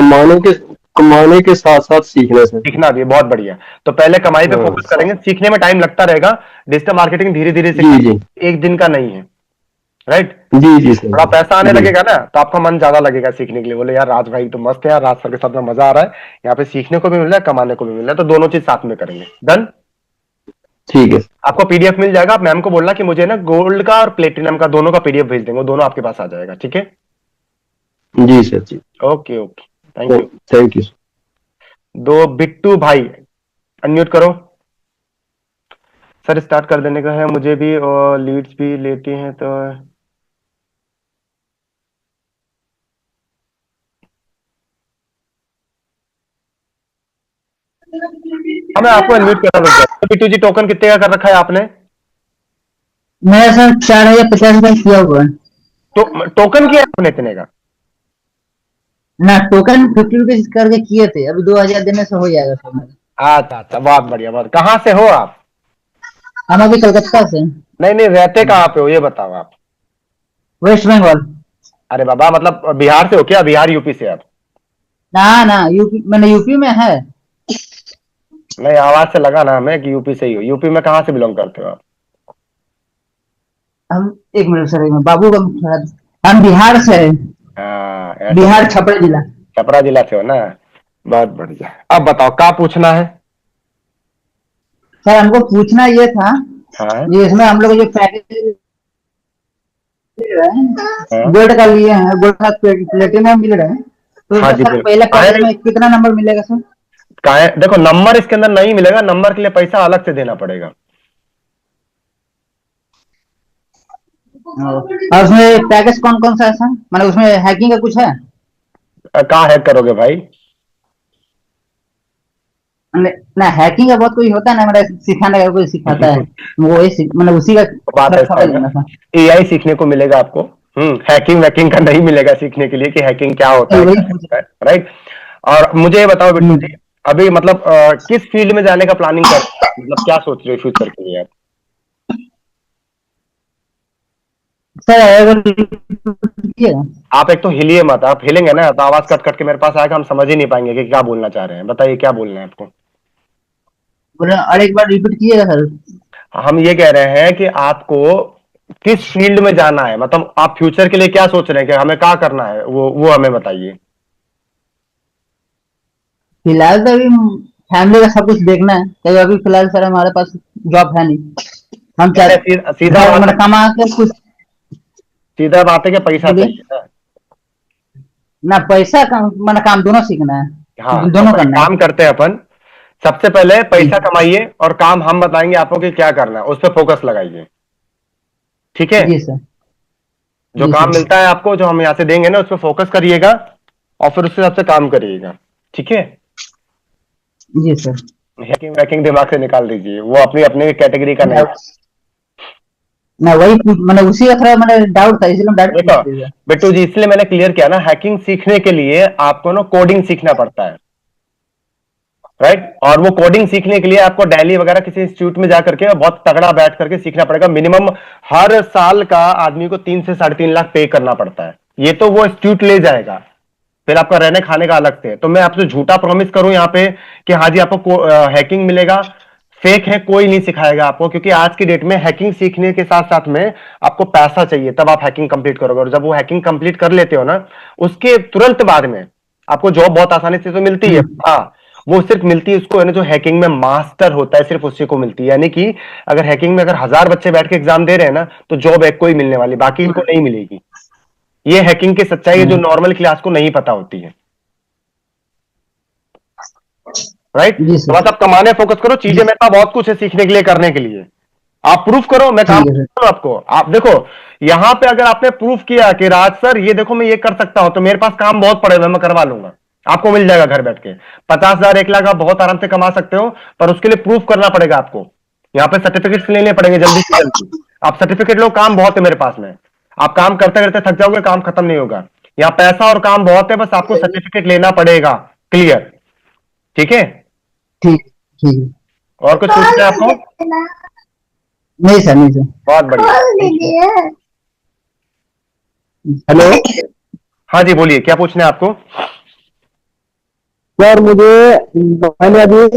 [SPEAKER 6] कमाने के साथ साथ सीखना सर।
[SPEAKER 1] सीखना भी बहुत बढ़िया। तो पहले कमाई पे
[SPEAKER 6] हाँ।
[SPEAKER 1] फोकस करेंगे, सीखने में टाइम लगता रहेगा। डिजिटल मार्केटिंग धीरे धीरे
[SPEAKER 6] जी जी।
[SPEAKER 1] एक दिन का नहीं है, राइट?
[SPEAKER 6] जी जी सर।
[SPEAKER 1] थोड़ा पैसा आने
[SPEAKER 6] जी।
[SPEAKER 1] लगेगा ना तो आपका मन ज्यादा लगेगा सीखने के लिए, बोले यार राज भाई तो मस्त है यार, राज सर के साथ में मजा आ रहा है, यहाँ पे सीखने को भी मिल रहा है, कमाने को भी मिल रहा है, तो दोनों चीज साथ में करेंगे। डन।
[SPEAKER 6] ठीक है।
[SPEAKER 1] आपको PDF मिल जाएगा, आप मैम को बोलना कि मुझे ना गोल्ड का और प्लेटिनम का दोनों का PDF भेज देंगे, वो दोनों आपके पास आ जाएगा, ठीक है?
[SPEAKER 6] जी सर जी।
[SPEAKER 1] Okay okay, thank you.
[SPEAKER 6] Thank you.
[SPEAKER 1] दो बिट्टू भाई अनम्यूट करो। सर स्टार्ट कर देने का है मुझे भी, और लीड्स भी लेती हैं तो मैं आपको अनम्यूट कर रहा हूँ। तो बिट्टू जी टोकन कितने का कर रखा है आपने?
[SPEAKER 7] मेरा सर 4,050 किया हुआ है।
[SPEAKER 1] तो टोकन किया है आपने इतने का?
[SPEAKER 7] ना, टोकन 50 रुपीज करके किए थे, अभी 2,000 देने से हो जाएगा सर मेरा।
[SPEAKER 1] अच्छा, बहुत बढ़िया, बहुत। कहाँ से हो आप?
[SPEAKER 7] हम अभी कलकत्ता से।
[SPEAKER 1] नहीं नहीं, रहते कहाँ पे हो ये बताओ आप।
[SPEAKER 7] वेस्ट बंगाल।
[SPEAKER 1] अरे बाबा, मतलब बिहार से हो क्या? बिहार यूपी से आप?
[SPEAKER 7] ना ना, यूपी, मैंने यूपी में है।
[SPEAKER 1] नहीं, आवाज से लगा ना हमें कि यूपी से ही हो। यूपी में कहाँ से बिलोंग करते हो आप?
[SPEAKER 7] हम, एक मिनट सर, एक मिनट, बाबू का हम बिहार से है।
[SPEAKER 1] हाँ, ऐसे
[SPEAKER 7] बिहार छपरा जिला।
[SPEAKER 1] छपरा जिला से हो ना, बहुत बढ़िया। अब बताओ क्या पूछना है?
[SPEAKER 7] सर हमको पूछना ये था,
[SPEAKER 1] हाँ
[SPEAKER 7] ये इसमें हम लोग जो पैकेज
[SPEAKER 1] हाँ
[SPEAKER 7] गोल्ड का लिए हैं, गोल्ड का प्लेटिनम मिल रहे हैं, तो
[SPEAKER 1] हाँ जी,
[SPEAKER 7] सर
[SPEAKER 1] बिल्कुल।
[SPEAKER 7] पहले पैकेज में कितना नंबर मिलेगा सर?
[SPEAKER 1] देखो, नंबर इसके अंदर नहीं मिलेगा, नंबर के लिए पैसा अलग से देना पड़ेगा।
[SPEAKER 7] और उसमें पैकेज कौन कौन सा है सर, मतलब उसमें हैकिंग का कुछ है?
[SPEAKER 1] कहाँ हैक करोगे भाई?
[SPEAKER 7] ना, हैकिंग का बहुत कोई होता है ना, मतलब सिखाने का कोई सिखाता है, वो वही मतलब उसी का
[SPEAKER 1] बात ऐसा
[SPEAKER 7] समझ
[SPEAKER 1] है
[SPEAKER 7] लेना
[SPEAKER 1] ना,
[SPEAKER 7] था।
[SPEAKER 1] AI सीखने को मिलेगा आपको। हैकिंग वैकिंग का नहीं मिलेगा सीखने के लिए कि हैकिंग क्या होता है,
[SPEAKER 7] वही
[SPEAKER 1] क्या करता है, राइट? और मुझे ये बताओ बिट्टू जी, अभी मतलब किस फील्ड में जाने का प्लानिंग कर, मतलब क्या सोच रहे हो फ्यूचर के लिए आप?
[SPEAKER 7] सर अगर
[SPEAKER 1] आप एक तो हिलिए मत, आप हिलेंगे ना तो आवाज कट कट के मेरे पास आएगा, हम समझ ही नहीं पाएंगे कि क्या बोलना चाह रहे हैं। बताइए क्या बोलना है आपको?
[SPEAKER 7] बोले, और एक बार रिपीट कीजिएगा सर।
[SPEAKER 1] हम ये कह रहे हैं कि आपको किस फील्ड में जाना है, मतलब आप फ्यूचर के लिए क्या सोच रहे हैं कि हमें क्या करना है, वो हमें बताइए।
[SPEAKER 10] फिलहाल तो अभी फैमिली का सब कुछ देखना है, तो अभी फिलहाल सर हमारे पास जॉब है नहीं। हम चाह
[SPEAKER 1] सीधा
[SPEAKER 10] घर
[SPEAKER 1] बात
[SPEAKER 10] मतलब
[SPEAKER 1] है,
[SPEAKER 10] कमा के कुछ।
[SPEAKER 1] सीधा बात है कि पैसा
[SPEAKER 10] बोलिए।
[SPEAKER 1] चाहिए ना।
[SPEAKER 10] ना पैसा का मतलब काम दोनों सीखना
[SPEAKER 1] हाँ,
[SPEAKER 10] है,
[SPEAKER 1] तो
[SPEAKER 10] दोनों
[SPEAKER 1] कोई
[SPEAKER 10] करना है।
[SPEAKER 1] काम करते हैं अपन, सबसे पहले
[SPEAKER 10] जी
[SPEAKER 1] पैसा कमाइए और काम हम बताएंगे आपको कि क्या करना है, उस पर फोकस लगाइए, ठीक है।
[SPEAKER 10] जी सर।
[SPEAKER 1] जो
[SPEAKER 10] जी
[SPEAKER 1] काम
[SPEAKER 10] सर।
[SPEAKER 1] मिलता है आपको, जो हम यहाँ से देंगे ना, उस पर फोकस करिएगा और फिर उसके हिसाब से काम करिएगा, ठीक है।
[SPEAKER 10] जी सर।
[SPEAKER 1] हैकिंग वैकिंग दिमाग से निकाल दीजिए, वो अपनी अपनी कैटेगरी का नहीं।
[SPEAKER 10] मैं वही मतलब उसी का थोड़ा मतलब डाउट था, इसलिए हम डायरेक्ट
[SPEAKER 1] देखो
[SPEAKER 10] पूछ लिया।
[SPEAKER 1] बिट्टू जी, इसलिए मैंने क्लियर किया ना, हैकिंग सीखने के लिए आपको ना कोडिंग सीखना पड़ता है, राइट। और वो कोडिंग सीखने के लिए आपको दिल्ली वगैरह किसी इंस्टीट्यूट में जाकर के बहुत तगड़ा बैठ करके सीखना पड़ेगा। मिनिमम हर साल का आदमी को 3 से 3.5 लाख पे करना पड़ता है। ये तो वो इंस्टीट्यूट ले जाएगा, फिर आपका रहने खाने का अलग से। तो मैं आपसे झूठा प्रॉमिस करूं यहाँ पे कि हाँ जी आपको हैकिंग मिलेगा, फेक है, कोई नहीं सिखाएगा आपको। क्योंकि आज की डेट में हैकिंग सीखने के साथ साथ में आपको पैसा चाहिए, तब आप हैकिंग कंप्लीट करोगे। और जब वो हैकिंग कंप्लीट कर लेते हो ना, उसके तुरंत बाद में आपको जॉब बहुत आसानी से तो मिलती है। हाँ, वो सिर्फ मिलती है उसको है ना जो हैकिंग में मास्टर होता है, सिर्फ उसी को मिलती है। यानी कि अगर हैकिंग में अगर 1000 बच्चे बैठ के एग्जाम दे रहे हैं ना, तो जॉब एक को ही मिलने वाली, बाकी इनको नहीं मिलेगी। ये हैकिंग की सच्चाई है जो नॉर्मल क्लास को नहीं पता होती है, राइट।
[SPEAKER 10] जी
[SPEAKER 1] तो
[SPEAKER 10] सर।
[SPEAKER 1] बस आप कमाने फोकस करो, चीजें मेरे पास बहुत कुछ है सीखने के लिए, करने के लिए। आप प्रूफ करो, मैं काम
[SPEAKER 10] ठीक है सर।
[SPEAKER 1] करता हूं आपको। आप देखो यहां पे अगर आपने प्रूफ किया कि राज सर ये देखो मैं ये कर सकता हूं, तो मेरे पास काम बहुत पड़े हुए मैं करवा लूंगा, आपको मिल जाएगा घर बैठ के 50,000 1 लाख आप बहुत आराम से कमा सकते हो। पर उसके लिए प्रूफ करना पड़ेगा आपको, यहाँ पे सर्टिफिकेट लेने पड़ेंगे जल्दी से जल्दी। आप सर्टिफिकेट लो, काम बहुत है मेरे पास में। आप काम करते करते थक जाओगे, काम खत्म नहीं होगा। यहाँ पैसा और काम बहुत है, बस आपको सर्टिफिकेट लेना पड़ेगा। क्लियर, ठीक है।
[SPEAKER 10] ठीक ठीक है।
[SPEAKER 1] और कुछ पूछना है आपको?
[SPEAKER 10] नहीं सर, नहीं सर।
[SPEAKER 1] बहुत बढ़िया।
[SPEAKER 6] हेलो
[SPEAKER 1] हाँ जी बोलिए, क्या पूछना है आपको?
[SPEAKER 6] सर, मैंने अभी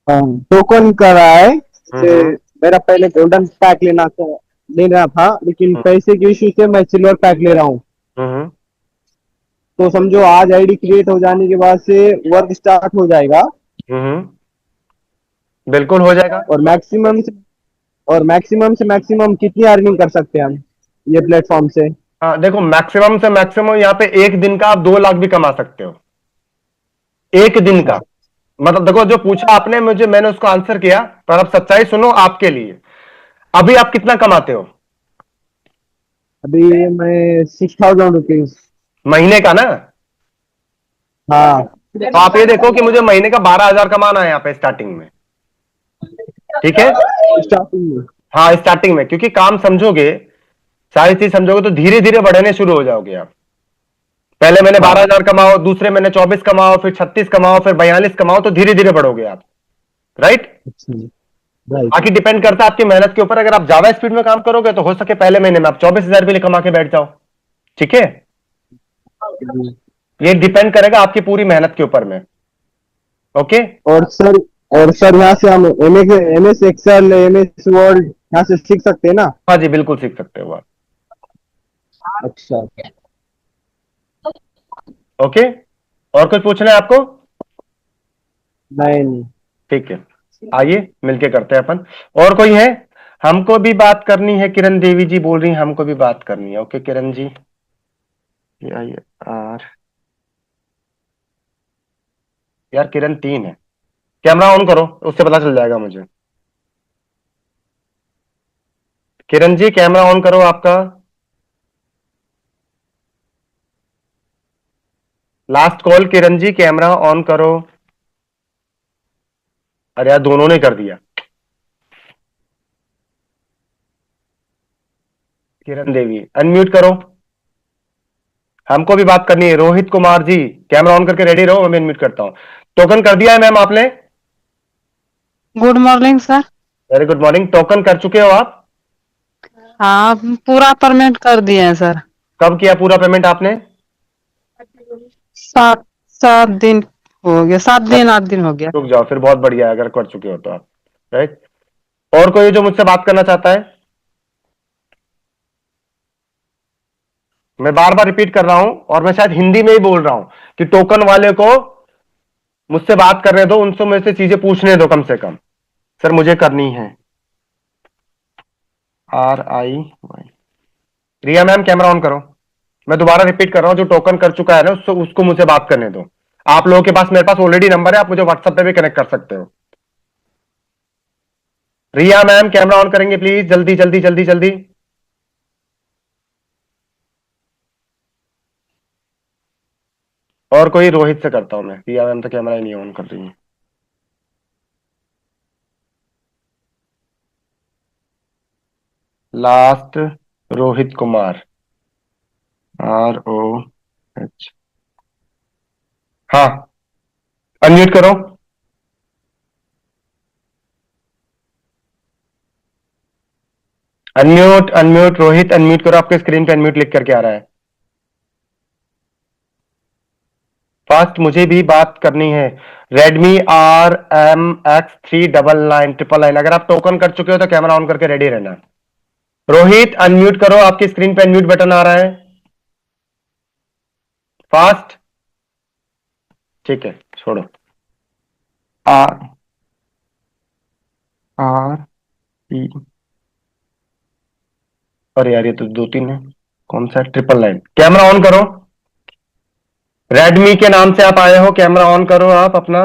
[SPEAKER 6] टोकन करा है।
[SPEAKER 1] हम्म,
[SPEAKER 6] मेरा पहले गोल्डन पैक लेना था, लेकिन पैसे की इश्यू से मैं सिल्वर पैक ले रहा हूँ।
[SPEAKER 1] हम्म,
[SPEAKER 6] तो समझो आज आईडी क्रिएट हो जाने के बाद से वर्क स्टार्ट हो जाएगा।
[SPEAKER 1] हम्म, बिल्कुल हो जाएगा।
[SPEAKER 6] और मैक्सिमम से मैक्सिमम कितनी अर्निंग कर सकते हैं हम ये प्लेटफॉर्म से?
[SPEAKER 1] हाँ देखो, मैक्सिमम से मैक्सिमम यहाँ पे एक दिन का आप 2 लाख भी कमा सकते हो, एक दिन का। मतलब देखो, जो पूछा आपने मुझे, मैंने उसको आंसर किया। पर अब सच्चाई सुनो आपके लिए, अभी आप कितना कमाते हो
[SPEAKER 6] अभी मैं 6,000 रुपीज।
[SPEAKER 1] महीने का ना?
[SPEAKER 6] हाँ।
[SPEAKER 1] तो आप ये देखो कि मुझे महीने का 12,000 कमाना है यहाँ पे स्टार्टिंग में, ठीक है।
[SPEAKER 6] स्टार्टिंग में।
[SPEAKER 1] हाँ स्टार्टिंग में, क्योंकि काम समझोगे, सारी चीज समझोगे तो धीरे धीरे बढ़ने शुरू हो जाओगे आप। पहले मैंने 12,000 कमाओ, दूसरे मैंने 24 कमाओ, फिर 36 कमाओ, फिर 42 कमाओ, तो धीरे धीरे बढ़ोगे आप, राइट।
[SPEAKER 6] राइट।
[SPEAKER 1] बाकी डिपेंड करता है आपकी मेहनत के ऊपर। अगर आप ज्यादा स्पीड में काम करोगे तो हो सके पहले महीने में आप 24,000 भी कमा के बैठ जाओ, ठीक है। ये डिपेंड करेगा आपकी पूरी मेहनत के ऊपर में, ओके।
[SPEAKER 6] और सर यहाँ से हम MS एक्सेल, MS वर्ड यहाँ से सीख सकते हैं ना?
[SPEAKER 1] हाँ जी बिल्कुल सीख सकते हो आप,
[SPEAKER 6] अच्छा।
[SPEAKER 1] ओके। और कुछ पूछना है आपको?
[SPEAKER 6] नहीं।
[SPEAKER 1] ठीक है, आइए मिलके करते हैं अपन। और कोई है? हमको भी बात करनी है, किरण देवी जी बोल रही हैं हमको भी बात करनी है। ओके किरण जी, ये आइए। यार किरण 3 है, कैमरा ऑन करो, उससे पता चल जाएगा मुझे। किरण जी कैमरा ऑन करो आपका। Last call Kiran ji, camera on करो। अरे यार दोनों ने कर दिया। किरण देवी अनम्यूट करो, हमको भी बात करनी है। रोहित कुमार जी कैमरा ऑन करके रेडी रहो, मैं अनम्यूट करता हूं। टोकन कर दिया है मैम आपने?
[SPEAKER 11] Good morning sir.
[SPEAKER 1] Very good morning. Token कर चुके हो आप?
[SPEAKER 11] हाँ, पूरा पेमेंट कर दिए हैं सर।
[SPEAKER 1] कब किया पूरा पेमेंट आपने?
[SPEAKER 11] 7 दिन हो गया, 7 दिन 8 दिन हो गया।
[SPEAKER 1] रुक जाओ, फिर बहुत बढ़िया है अगर कर चुके हो तो आप, राइट। और कोई जो मुझसे बात करना चाहता है? मैं बार बार रिपीट कर रहा हूं और मैं शायद हिंदी में ही बोल रहा हूं कि टोकन वाले को मुझसे बात करने दो, उनसे मुझसे चीजें पूछने दो कम से कम। सर मुझे करनी है RI। Riya ma'am camera on करो। मैं दोबारा रिपीट कर रहा हूं, जो टोकन कर चुका है ना उसको मुझे बात करने दो। आप लोगों के पास, मेरे पास ऑलरेडी नंबर है, आप मुझे व्हाट्सएप पे भी कनेक्ट कर सकते हो। रिया मैम कैमरा ऑन करेंगे प्लीज, जल्दी जल्दी जल्दी जल्दी। और कोई? रोहित से करता हूं मैं, रिया मैम तो कैमरा ही नहीं ऑन कर रही है। Last Rohit Kumar, ROH। हाँ, अनम्यूट करो। अनम्यूट अनम्यूट रोहित अनम्यूट करो, आपके स्क्रीन पे अनम्यूट लिख करके आ रहा है। फास्ट, मुझे भी बात करनी है। Redmi RMX39999। अगर आप टोकन कर चुके हो तो कैमरा ऑन करके रेडी रहना। रोहित अनम्यूट करो, आपकी स्क्रीन पे अनम्यूट बटन आ रहा है। फास्ट, ठीक है, छोड़ो। R E, अरे यार ये तो 2-3 है। कौन सा? 999। कैमरा ऑन करो। रेडमी के नाम से आप आए हो, कैमरा ऑन करो आप अपना।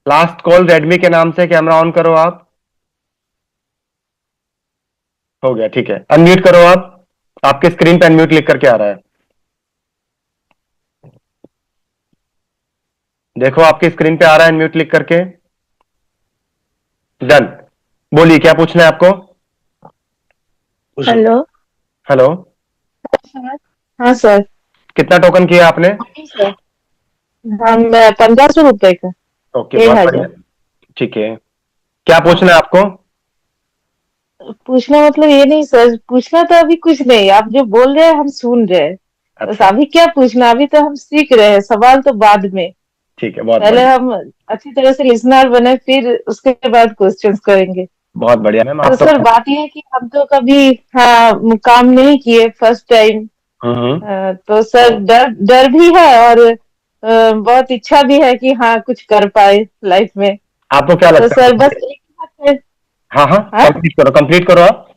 [SPEAKER 1] लास्ट कॉल रेडमी के नाम से, कैमरा ऑन करो आप। हो गया, ठीक है, अनम्यूट करो आप। आपके स्क्रीन पे अनम्यूट लिख करके आ रहा है। देखो आपकी स्क्रीन पे आ रहा है अनम्यूट लिख करके। डन। बोलिए क्या पूछना है आपको?
[SPEAKER 11] हेलो।
[SPEAKER 1] हेलो।
[SPEAKER 11] हाँ सर।
[SPEAKER 1] कितना टोकन किया आपने?
[SPEAKER 11] सर हम 1500 रुपए का।
[SPEAKER 1] ओके,
[SPEAKER 11] 1000।
[SPEAKER 1] बहुत बढ़िया, ठीक है। क्या पूछना है आपको?
[SPEAKER 11] पूछना मतलब ये नहीं सर, पूछना तो अभी कुछ नहीं, आप जो बोल रहे हैं हम सुन रहे हैं। बस
[SPEAKER 1] अच्छा,
[SPEAKER 11] अभी क्या पूछना, अभी तो हम सीख रहे हैं, सवाल तो बाद में।
[SPEAKER 1] ठीक है, बहुत
[SPEAKER 11] पहले
[SPEAKER 1] बढ़िया,
[SPEAKER 11] हम अच्छी तरह से लिसनर बने, फिर उसके बाद क्वेश्चंस करेंगे।
[SPEAKER 1] बहुत बढ़िया मैम।
[SPEAKER 11] तो
[SPEAKER 1] आप तो
[SPEAKER 11] सर बात यह है कि हम तो कभी हाँ काम नहीं किए, फर्स्ट टाइम। तो सर डर डर भी है और बहुत इच्छा भी है कि हाँ कुछ कर पाए लाइफ में।
[SPEAKER 1] आपको क्या
[SPEAKER 11] तो
[SPEAKER 1] लगता
[SPEAKER 11] सर
[SPEAKER 1] है?
[SPEAKER 11] बस एक ही बात है।
[SPEAKER 1] हाँ हाँ,
[SPEAKER 11] हाँ
[SPEAKER 1] कंप्लीट करो, कंप्लीट करो आप।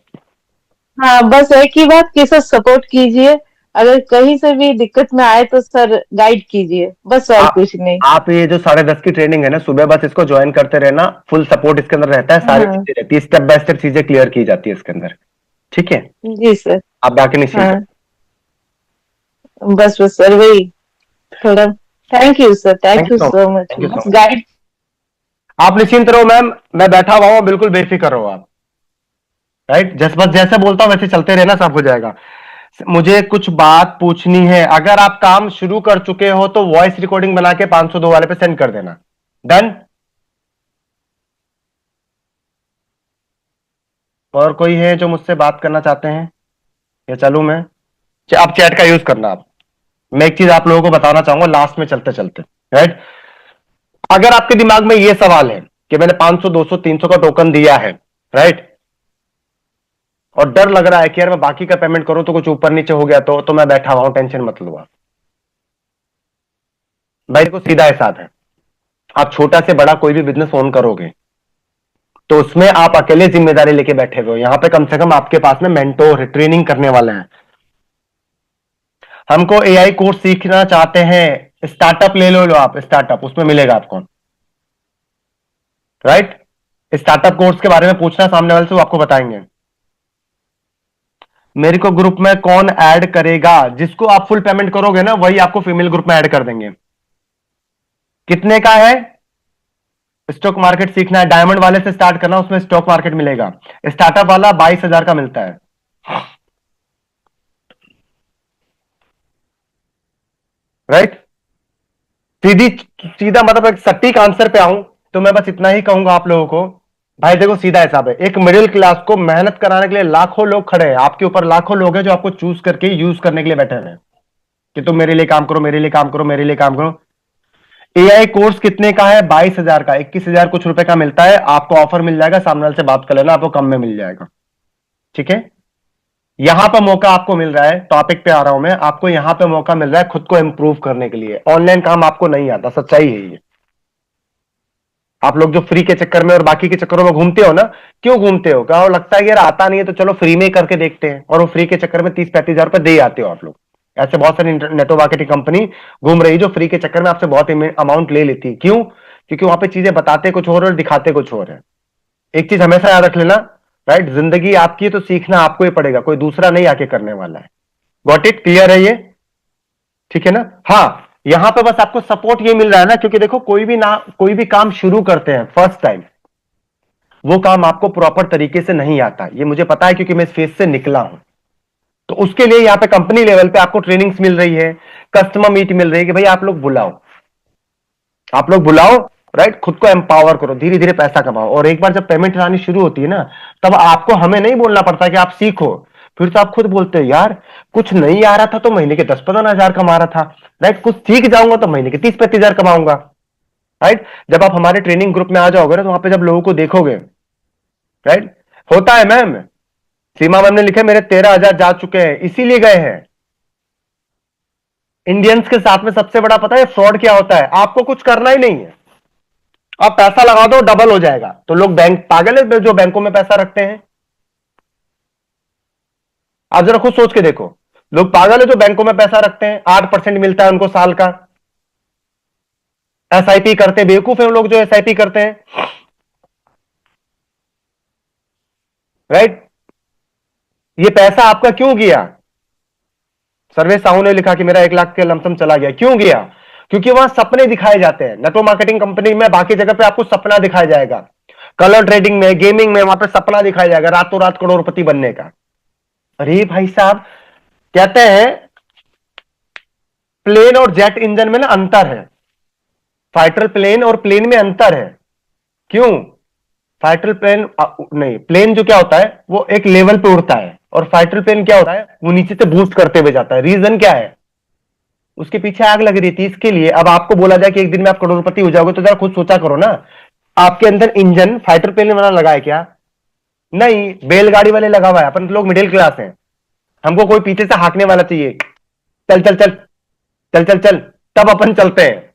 [SPEAKER 11] हाँ, बस एक ही बात कि सर सपोर्ट कीजिए, अगर कहीं से भी दिक्कत में आए तो सर गाइड कीजिए, बस और कुछ नहीं।
[SPEAKER 1] आप ये जो 10:30 की ट्रेनिंग है ना, सुबह बस इसको ज्वाइन करते रहना। फुल सपोर्ट इसके अंदर रहता है, सारी
[SPEAKER 11] हाँ
[SPEAKER 1] चीजें रहती है, स्टेप बाय स्टेप चीजें क्लियर की जाती है इसके अंदर। ठीक है,
[SPEAKER 11] जी सर।
[SPEAKER 1] आप बाकी निश्चिंत
[SPEAKER 11] हाँ बस बस सर वही थोड़ा। Thank you sir, thank you so much,
[SPEAKER 1] thank you सो
[SPEAKER 11] बस
[SPEAKER 1] मच।
[SPEAKER 11] गाइड।
[SPEAKER 1] आप निश्चिंत रहो मैम, मैं बैठा हुआ हूँ, बिल्कुल बेफिक्र रहो आप। राइट, बस जैसे बोलता हूँ वैसे चलते रहना, सब हो जाएगा। मुझे कुछ बात पूछनी है। अगर आप काम शुरू कर चुके हो तो वॉइस रिकॉर्डिंग बना के 502 वाले पे सेंड कर देना। डन। और कोई है जो मुझसे बात करना चाहते हैं या चलूं मैं? आप चैट का यूज करना। आप, मैं एक चीज आप लोगों को बताना चाहूंगा लास्ट में चलते चलते। राइट, अगर आपके दिमाग में यह सवाल है कि मैंने 500 200 300 का टोकन दिया है, राइट, और डर लग रहा है कि यार मैं बाकी का पेमेंट करूं तो कुछ ऊपर नीचे हो गया तो मैं बैठा हुआ हूं, टेंशन मत लो आप। भाई को सीधा हिसाब है, आप छोटा से बड़ा कोई भी बिजनेस ओन करोगे तो उसमें आप अकेले जिम्मेदारी लेके बैठे हुए हो। यहां पे कम से कम आपके पास में मेंटोर, ट्रेनिंग करने वाले हैं। हमको एआई कोर्स सीखना चाहते हैं, स्टार्टअप ले लो आप, स्टार्टअप उसमें मिलेगा आपको। राइट, स्टार्टअप कोर्स के बारे में पूछना सामने वाले से, वो आपको बताएंगे। मेरे को ग्रुप में कौन ऐड करेगा? जिसको आप फुल पेमेंट करोगे ना वही आपको फीमेल ग्रुप में ऐड कर देंगे। कितने का है? स्टॉक मार्केट सीखना है, डायमंड वाले से स्टार्ट करना, उसमें स्टॉक मार्केट मिलेगा। स्टार्टअप वाला 22,000 का मिलता है। राइट, सीधी सीधा मतलब एक सटीक आंसर पे आऊं तो मैं बस इतना ही कहूंगा आप लोगों को। भाई देखो सीधा हिसाब है, एक मिडिल क्लास को मेहनत कराने के लिए लाखों लोग खड़े हैं, आपके ऊपर लाखों लोग हैं जो आपको चूज करके यूज करने के लिए बैठे हैं कि तुम मेरे लिए काम करो, मेरे लिए काम करो, मेरे लिए काम करो। एआई कोर्स कितने का है? 22,000 का, 21,000 कुछ रुपए का मिलता है। आपको ऑफर मिल जाएगा, सामने वाले से बात कर लेना, आपको कम में मिल जाएगा। ठीक है, यहां पर मौका आपको मिल रहा है, टॉपिक पे आ रहा हूं मैं, आपको यहां पे मौका मिल रहा है खुद को इंप्रूव करने के लिए। ऑनलाइन काम आपको नहीं आता, सच्चाई है ये। आप लोग जो फ्री के चक्कर में और बाकी के चक्करों में घूमते हो ना, क्यों घूमते हो? क्या लगता है कि यार आता नहीं है तो चलो फ्री में करके देखते हैं, और वो फ्री के चक्कर में 30-35 हजार रुपए दे आते हो आप लोग। ऐसे बहुत सारी नेटवर्क मार्केटिंग कंपनी घूम रही जो फ्री के चक्कर में आपसे बहुत अमाउंट ले लेती है। क्यों? क्योंकि वहां पे चीजें बताते कुछ और दिखाते कुछ और है। एक चीज हमेशा याद रख लेना, राइट, जिंदगी आपकी है तो सीखना आपको ही पड़ेगा, कोई दूसरा नहीं आके करने वाला है। Got it? क्लियर है ये? ठीक है ना? हाँ, यहां पे बस आपको सपोर्ट ये मिल रहा है ना, क्योंकि देखो कोई भी काम शुरू करते हैं फर्स्ट टाइम, वो काम आपको प्रॉपर तरीके से नहीं आता, ये मुझे पता है क्योंकि मैं इस फेज से निकला हूं। तो उसके लिए यहां पे कंपनी लेवल पे आपको ट्रेनिंग्स मिल रही है, कस्टमर मीट मिल रही है कि भाई आप लोग बुलाओ, राइट, खुद को एम्पावर करो, धीरे धीरे पैसा कमाओ। और एक बार जब पेमेंट आनी शुरू होती है ना, तब आपको हमें नहीं बोलना पड़ता कि आप सीखो, फिर तो आप खुद बोलते हो यार कुछ नहीं आ रहा था तो महीने के 10-15 हजार कमा रहा था, राइट, कुछ सीख जाऊंगा तो महीने के 30-35 हजार कमाऊंगा, राइट। जब आप हमारे ट्रेनिंग ग्रुप में आ जाओगे ना, तो वहां पे जब लोगों को देखोगे, राइट, होता है मैम, सीमा मैम ने लिखा मेरे 13,000 जा चुके हैं, इसीलिए गए हैं। इंडियंस के साथ में सबसे बड़ा पता है फ्रॉड क्या होता है? आपको कुछ करना ही नहीं है, आप पैसा लगा दो डबल हो जाएगा। तो लोग बैंक पागल है जो बैंकों में पैसा रखते हैं? आप जरा खुद सोच के देखो, लोग पागल है जो बैंकों में पैसा रखते हैं, 8% मिलता है उनको साल का। एसआईपी करते, बेवकूफ है वो लोग जो एसआईपी करते हैं, राइट। ये पैसा आपका क्यों गया? सर्वे साहू ने लिखा कि मेरा 1 लाख के लमसम चला गया। क्यों गया? क्योंकि वहां सपने दिखाए जाते हैं। नेटवर्क मार्केटिंग कंपनी में बाकी जगह पे आपको सपना दिखाया जाएगा, कलर ट्रेडिंग में, गेमिंग में, वहां पे सपना दिखाया जाएगा रातों रात करोड़पति बनने का। अरे भाई साहब, कहते हैं प्लेन और जेट इंजन में ना अंतर है, फाइटर प्लेन और प्लेन में अंतर है। क्यों? फाइटर प्लेन नहीं, प्लेन जो क्या होता है वो एक लेवल पे उड़ता है, और फाइटर प्लेन क्या होता है वो नीचे से बूस्ट करते हुए जाता है। रीजन क्या है? उसके पीछे आग लग रही थी। इसके लिए अब आपको बोला जाए कि एक दिन में आप करोड़पति हो जाओगे, तो जरा खुद सोचा करो ना, आपके अंदर इंजन फाइटर प्लेन वाला लगा है क्या? नहीं, बैलगाड़ी वाले लगा हुआ है। अपन लोग मिडिल क्लास हैं, हमको कोई पीछे से हाकने वाला चाहिए, चल चल चल चल चल चल, तब अपन चलते हैं।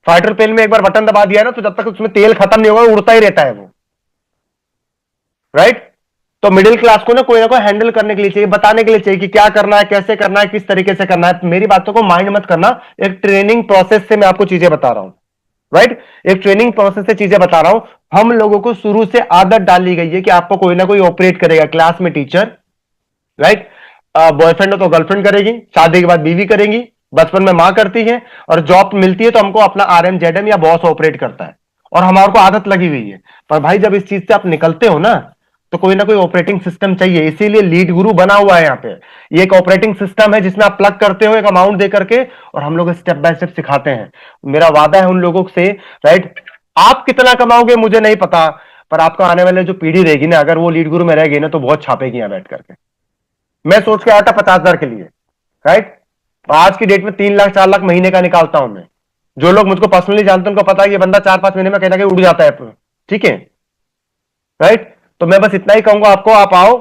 [SPEAKER 1] फाइटर प्लेन में एक बार बटन दबा दिया ना, तो जब तक उसमें तेल खत्म नहीं होगा उड़ता ही रहता है वो, राइट। तो मिडिल क्लास को ना कोई हैंडल करने के लिए चाहिए, बताने के लिए चाहिए कि क्या करना है, कैसे करना है, किस तरीके से करना है। मेरी बातों को माइंड मत करना, एक ट्रेनिंग प्रोसेस से मैं आपको चीजें बता रहा हूं, राइट। एक ट्रेनिंग प्रोसेस से चीजें बता रहा हूं। हम लोगों को शुरू से आदत डाली गई है कि आपको कोई ना कोई ऑपरेट करेगा, क्लास में टीचर, राइट, बॉयफ्रेंड हो तो गर्लफ्रेंड करेगी, शादी के बाद बीवी करेगी, बचपन में मां करती है, और जॉब मिलती है तो हमको अपना आरएम जेडएम या बॉस ऑपरेट करता है, और हमारे को आदत लगी हुई है। पर भाई जब इस चीज से आप निकलते हो ना, तो कोई ना कोई ऑपरेटिंग सिस्टम चाहिए। इसीलिए लीड गुरु बना हुआ है यहाँ पे। ये एक ऑपरेटिंग सिस्टम है जिसमें आप प्लग करते हो एक अमाउंट दे करके, और हम लोग स्टेप बाय स्टेप सिखाते हैं। मेरा वादा है उन लोगों से, राइट, आप कितना कमाओगे मुझे नहीं पता, पर आपको आने वाले जो पीढ़ी रहेगी ना, अगर वो लीड गुरु में रहेगी ना, तो बहुत छापेगी यहाँ बैठ करके। मैं सोच के आया था 50,000 के लिए, राइट, आज की डेट में 3 लाख 4 लाख महीने का निकालता हूं मैं। जो लोग मुझको पर्सनली जानते हैं उनको पता है कि बंदा 4-5 महीने में कहीं ना कहीं उड़ जाता है, ठीक है, राइट। तो मैं बस इतना ही कहूंगा आपको, आप आओ,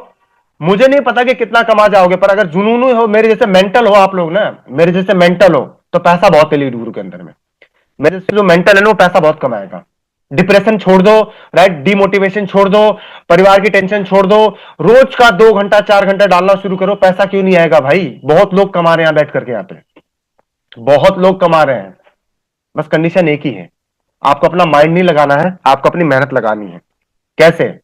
[SPEAKER 1] मुझे नहीं पता कि कितना कमा जाओगे, पर अगर जुनून हो, मेरे जैसे मेंटल हो आप लोग ना, मेरे जैसे मेंटल हो, तो पैसा बहुत है लीड गुरु के अंदर में। मेरे जैसे जो मेंटल है ना, वो पैसा बहुत कमाएगा। डिप्रेशन छोड़ दो, राइट, डिमोटिवेशन छोड़ दो, परिवार की टेंशन छोड़ दो, रोज का 2 घंटा 4 घंटा डालना शुरू करो। पैसा क्यों नहीं आएगा भाई? बहुत लोग कमा रहे हैं बैठ करके, यहाँ पे बहुत लोग कमा रहे हैं। बस कंडीशन एक ही है, आपको अपना माइंड नहीं लगाना है, आपको अपनी मेहनत लगानी है। कैसे?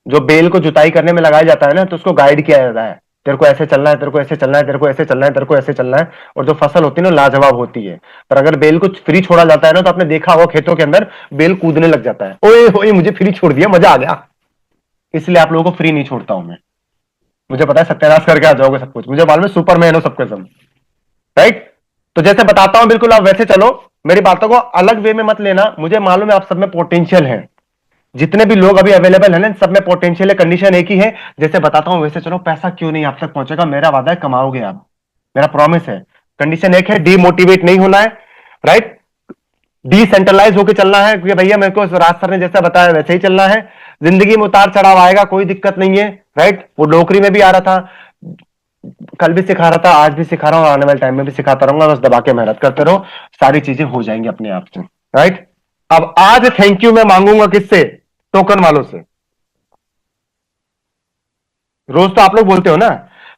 [SPEAKER 1] जो बेल को जुताई करने में लगाया जाता है ना, तो उसको गाइड किया जाता है, तेरे को ऐसे चलना है, तेरे को ऐसे चलना है, तेरे को ऐसे चलना है, तेरे को ऐसे चलना है। और जो फसल होती है ना, लाजवाब होती है। पर अगर बेल को फ्री छोड़ा जाता है ना, तो आपने देखा होगा खेतों के अंदर बेल कूदने लग जाता है, ओए ओए मुझे फ्री छोड़ दिया, मजा आ गया। इसलिए आप लोगों को फ्री नहीं छोड़ता हूं मैं, मुझे पता है सत्यानाश करके आ जाओगे सब कुछ, मुझे मालूम है सुपरमैन हो सबके सब, राइट। तो जैसे बताता हूं बिल्कुल आप वैसे चलो, मेरी बातों को अलग वे में मत लेना। मुझे मालूम है आप सब में पोटेंशियल है, जितने भी लोग अभी अवेलेबल है ना, सब में पोटेंशियल है। कंडीशन एक ही है, जैसे बताता हूं वैसे चलो, पैसा क्यों नहीं आप तक पहुंचेगा? मेरा वादा है कमाओगे आप, मेरा प्रॉमिस है। कंडीशन एक है, डीमोटिवेट नहीं होना है, राइट, डिसेंट्रलाइज होकर चलना है, क्योंकि भैया मेरे को राज सर ने जैसा बताया वैसे ही चलना है, जिंदगी में उतार चढ़ाव आएगा, कोई दिक्कत नहीं है, राइट। वो नौकरी में भी आ रहा था, कल भी सिखा रहा था, आज भी सिखा रहा हूं, आने वाले टाइम में भी सिखाता रहूंगा, बस दबा के मेहनत करते रहो, सारी चीजें हो जाएंगी अपने आप से, राइट। अब आज थैंक यू मैं मांगूंगा किससे? टोकन वालों से। रोज तो आप लोग बोलते हो ना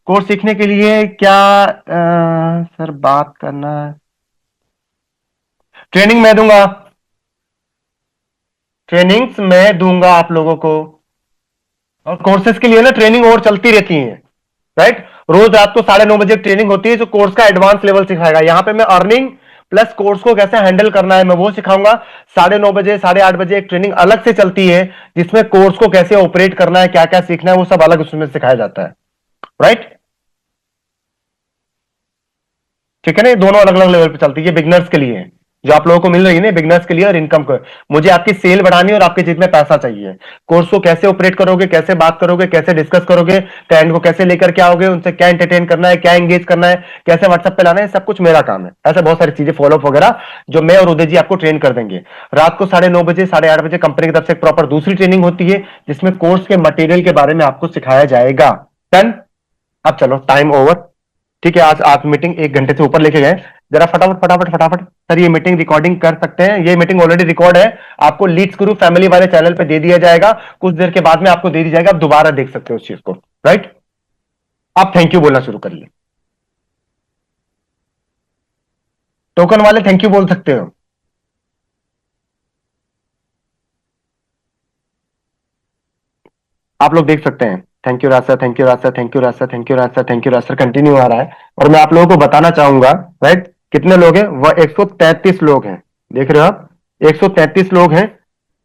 [SPEAKER 1] कोर्स सीखने के लिए क्या सर बात करना है, ट्रेनिंग मैं दूंगा, ट्रेनिंग्स मैं दूंगा आप लोगों को, और कोर्सेज के लिए ना ट्रेनिंग और चलती रहती है, राइट। रोज रात को 9:30 बजे ट्रेनिंग होती है जो कोर्स का एडवांस लेवल सिखाएगा। यहां पे मैं अर्निंग प्लस कोर्स को कैसे हैंडल करना है मैं वो सिखाऊंगा। 9:30 8:30 एक ट्रेनिंग अलग से चलती है जिसमें कोर्स को कैसे ऑपरेट करना है, क्या क्या सीखना है, वो सब अलग उसमें सिखाया जाता है, राइट। ठीक है ना, ये दोनों अलग अलग लेवल पे चलती है, बिगनर्स के लिए जो आप लोगों को मिल रही है ना, बिगनर्स के लिए और इनकम को। मुझे आपकी सेल बढ़ानी और आपके जेब में पैसा चाहिए। कोर्स को कैसे ऑपरेट करोगे, कैसे बात करोगे, कैसे डिस्कस करोगे, क्लाइंट को कैसे लेकर के आओगे, उनसे क्या एंटरटेन करना है, क्या एंगेज करना है, कैसे व्हाट्सएप पे लाना है, सब कुछ मेरा काम है। ऐसे बहुत सारी चीजें फॉलोअप वगैरह जो मैं और उदय जी आपको ट्रेन कर देंगे। रात को 9:30 8:30 कंपनी की तरफ से एक प्रॉपर दूसरी ट्रेनिंग होती है जिसमें कोर्स के मटेरियल के बारे में आपको सिखाया जाएगा। डन। अब चलो टाइम ओवर, ठीक है। आज आप मीटिंग 1 घंटे से ऊपर लेके गए, जरा फटाफट फटाफट फटाफट सर ये मीटिंग रिकॉर्डिंग कर सकते हैं? ये मीटिंग ऑलरेडी रिकॉर्ड है, आपको लीड्स गुरु फैमिली वाले चैनल पे दे दिया जाएगा, कुछ देर के बाद में आपको दे दी जाएगा, आप दोबारा देख सकते हो उस चीज को, राइट। आप थैंक यू बोलना शुरू करिए। टोकन वाले थैंक यू बोल सकते हो। आप लोग देख सकते हैं, thank you Raj sir, thank you Raj sir, thank you Raj sir, thank you Raj sir, thank you Raj sir, continue आ रहा है। और मैं आप लोगों को बताना चाहूंगा, राइट, कितने लोग हैं? वह 133 लोग हैं, देख रहे हो आप, 133 लोग हैं,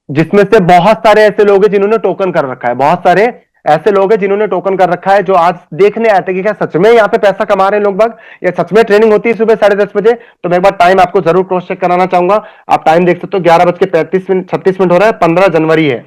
[SPEAKER 1] जिसमें से बहुत सारे ऐसे लोग हैं जिन्होंने टोकन कर रखा है, बहुत सारे ऐसे लोग हैं जिन्होंने टोकन कर रखा है, जो आज देखने आते हैं कि क्या सच में यहाँ पे पैसा कमा रहे हैं लोग बाग, या सच में ट्रेनिंग होती है सुबह 10:30 बजे। तो मैं एक बार टाइम आपको जरूर क्रॉस चेक कराना चाहूंगा। आप टाइम देख सकते हो, 11:35 हो रहा है, 15 जनवरी है,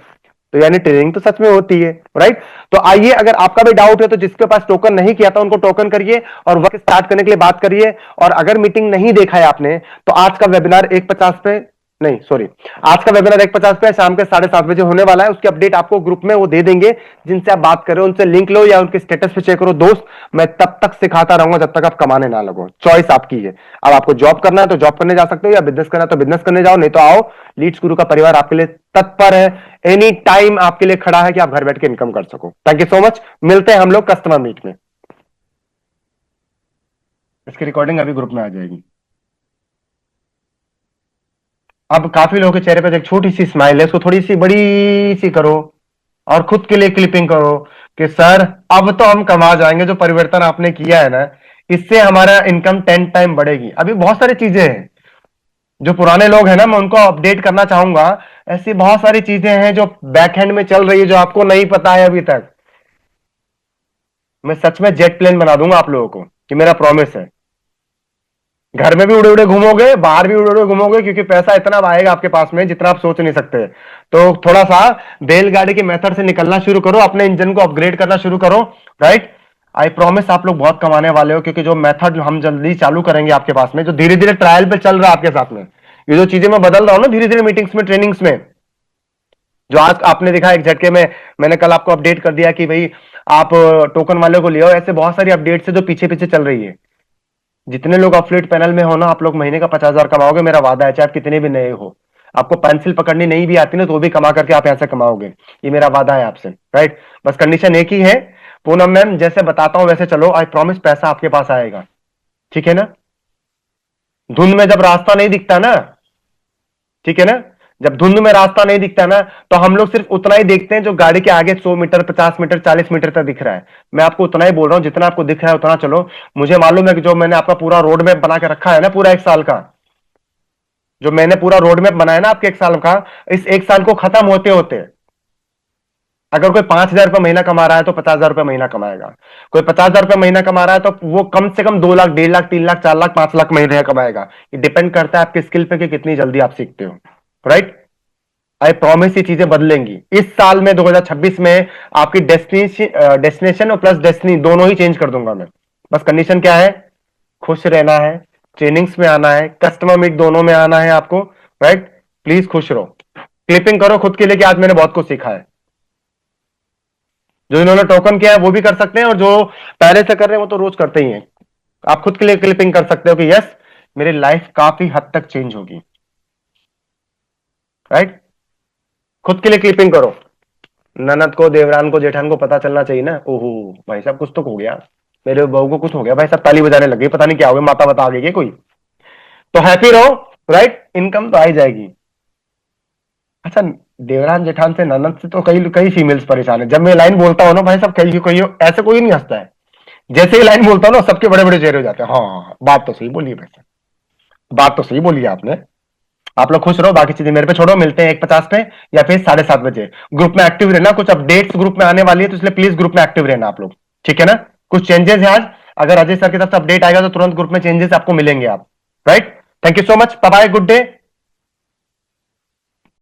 [SPEAKER 1] तो यानी ट्रेनिंग तो सच में होती है, राइट। तो आइए, अगर आपका भी डाउट है तो जिसके पास टोकन नहीं किया था उनको टोकन करिए और वर्क स्टार्ट करने के लिए बात करिए। और अगर मीटिंग नहीं देखा है आपने तो आज का वेबिनार 1:50 पे, नहीं सॉरी, आज का वेबिनार 1:50 पे शाम के 7:30 होने वाला है। उसकी अपडेट आपको ग्रुप में वो दे देंगे, जिनसे आप बात करो उनसे लिंक लो या उनके स्टेटस पे चेक करो। दोस्त, मैं तब तक सिखाता रहूंगा जब तक आप कमाने ना लगो, चॉइस आपकी है। अब आपको जॉब करना है तो जॉब करने जा सकते हो, या बिजनेस करना है तो बिजनेस करने जाओ, नहीं तो आओ, लीड्स गुरु का परिवार आपके लिए तत्पर है, एनी टाइम आपके लिए खड़ा है कि आप घर बैठ के इनकम कर सको। थैंक यू सो मच, मिलते हैं हम लोग कस्टमर मीट में। इसकी रिकॉर्डिंग अभी ग्रुप में आ जाएगी। अब काफी लोगों के चेहरे पर एक छोटी सी स्माइल है, उसको थोड़ी सी बड़ी सी करो और खुद के लिए क्लिपिंग करो कि सर अब तो हम कमा जाएंगे, जो परिवर्तन आपने किया है ना इससे हमारा इनकम 10 टाइम बढ़ेगी। अभी बहुत सारी चीजें हैं, जो पुराने लोग हैं ना मैं उनको अपडेट करना चाहूंगा। ऐसी बहुत सारी चीजें हैं जो बैकहैंड में चल रही है जो आपको नहीं पता है अभी तक। मैं सच में जेट प्लेन बना दूंगा आप लोगों को, कि मेरा प्रॉमिस है। घर में भी उड़े उड़े घूमोगे, बाहर भी उड़े उड़े घूमोगे, क्योंकि पैसा इतना आएगा आपके पास में जितना आप सोच नहीं सकते। तो थोड़ा सा बैलगाड़ी के मेथड से निकलना शुरू करो, अपने इंजन को अपग्रेड करना शुरू करो, राइट। आई प्रॉमिस आप लोग बहुत कमाने वाले हो, क्योंकि जो मेथड हम जल्दी चालू करेंगे आपके पास में, जो धीरे धीरे ट्रायल पे चल रहा है आपके साथ में, ये जो चीजें मैं बदल रहा हूं ना धीरे धीरे मीटिंग्स में, ट्रेनिंग्स में, जो आज आपने देखा एक झटके में, मैंने कल आपको अपडेट कर दिया कि भाई आप टोकन वाले को ले आओ। ऐसे बहुत सारी अपडेट्स है जो पीछे पीछे चल रही है। जितने लोग अफिलिएट पैनल में हो ना, आप लोग महीने का 50,000 कमाओगे, मेरा वादा है, चाहे आप कितने भी नए हो। आपको पेंसिल पकड़नी नहीं भी आती ना तो भी कमा करके आप ऐसे कमाओगे, ये मेरा वादा है आपसे, राइट। बस कंडीशन एक ही है, पूनम मैम जैसे बताता हूं वैसे चलो, आई प्रॉमिस पैसा आपके पास आएगा, ठीक है ना। धुंध में जब रास्ता नहीं दिखता ना, ठीक है ना, जब धुंध में रास्ता नहीं दिखता ना तो हम लोग सिर्फ उतना ही देखते हैं जो गाड़ी के आगे 100 मीटर 50 मीटर 40 मीटर तक दिख रहा है। मैं आपको उतना ही बोल रहा हूं, जितना आपको दिख रहा है उतना चलो। मुझे मालूम है कि जो मैंने आपका पूरा रोड मैप बना के रखा है ना, पूरा 1 साल का, जो मैंने पूरा रोड मैप बनाया ना आपके 1 साल का, इस 1 साल को खत्म होते होते अगर कोई 5,000 रुपये महीना कमा रहा है तो 50,000 रुपये महीना कमाएगा। कोई 50,000 रुपये महीना कमा रहा है तो वो कम से कम 2 लाख 1.5 लाख 3 लाख 4 लाख 5 लाख महीने कमाएगा। ये डिपेंड करता है आपके स्किल पे कि कितनी जल्दी आप सीखते हो, राइट। आई प्रॉमिस ये चीजें बदलेंगी इस साल में, 2026 में आपकी डेस्टिनेशन और प्लस डेस्टिनी दोनों ही चेंज कर दूंगा मैं। बस कंडीशन क्या है, खुश रहना है, ट्रेनिंग्स में आना है, कस्टमर मीट दोनों में आना है आपको, राइट। प्लीज खुश रहो, क्लिपिंग करो खुद के लिए कि आज मैंने बहुत कुछ सीखा है, जो इन्होंने टोकन किया है वो भी कर सकते हैं, और जो पहले से कर रहे हैं वो तो रोज करते ही हैं। आप खुद के लिए क्लिपिंग कर सकते हो कि यस मेरी लाइफ काफी हद तक चेंज होगी, राइट। खुद के लिए क्लिपिंग करो। ननद को, देवरान को, जेठान को पता चलना चाहिए ना, ओहो भाई साहब कुछ तो हो गया, मेरे बहू को कुछ हो गया, भाई साहब ताली बजाने लग गई, पता नहीं क्या हो गया, माता बता गई कोई। तो हैप्पी रहो, राइट, इनकम तो आ ही जाएगी। अच्छा, देवरान जेठान से, ननद से तो कई कई फीमेल्स परेशान है। जब मैं लाइन बोलता हूँ ना भाई साहब, कई ऐसे कोई नहीं हंसता है। जैसे ही लाइन बोलता हूँ ना सबके बड़े बड़े चेहरे हो जाते हैं। हाँ बात तो सही बोली है भाई साहब, बात तो सही बोली है आपने। आप लोग खुश रहो, बाकी चीजें मेरे पे छोड़ो। मिलते हैं 1:50 पे या फिर 7:30 बजे। ग्रुप में एक्टिव रहना, कुछ अपडेट्स ग्रुप में आने वाली है, तो इसलिए प्लीज ग्रुप में एक्टिव रहना आप लोग, ठीक है ना। कुछ चेंजेस है आज, अगर अजय सर की तरफ से अपडेट आएगा तो तुरंत ग्रुप में चेंजेस आपको मिलेंगे आप, right. Thank you so much, bye bye, good day.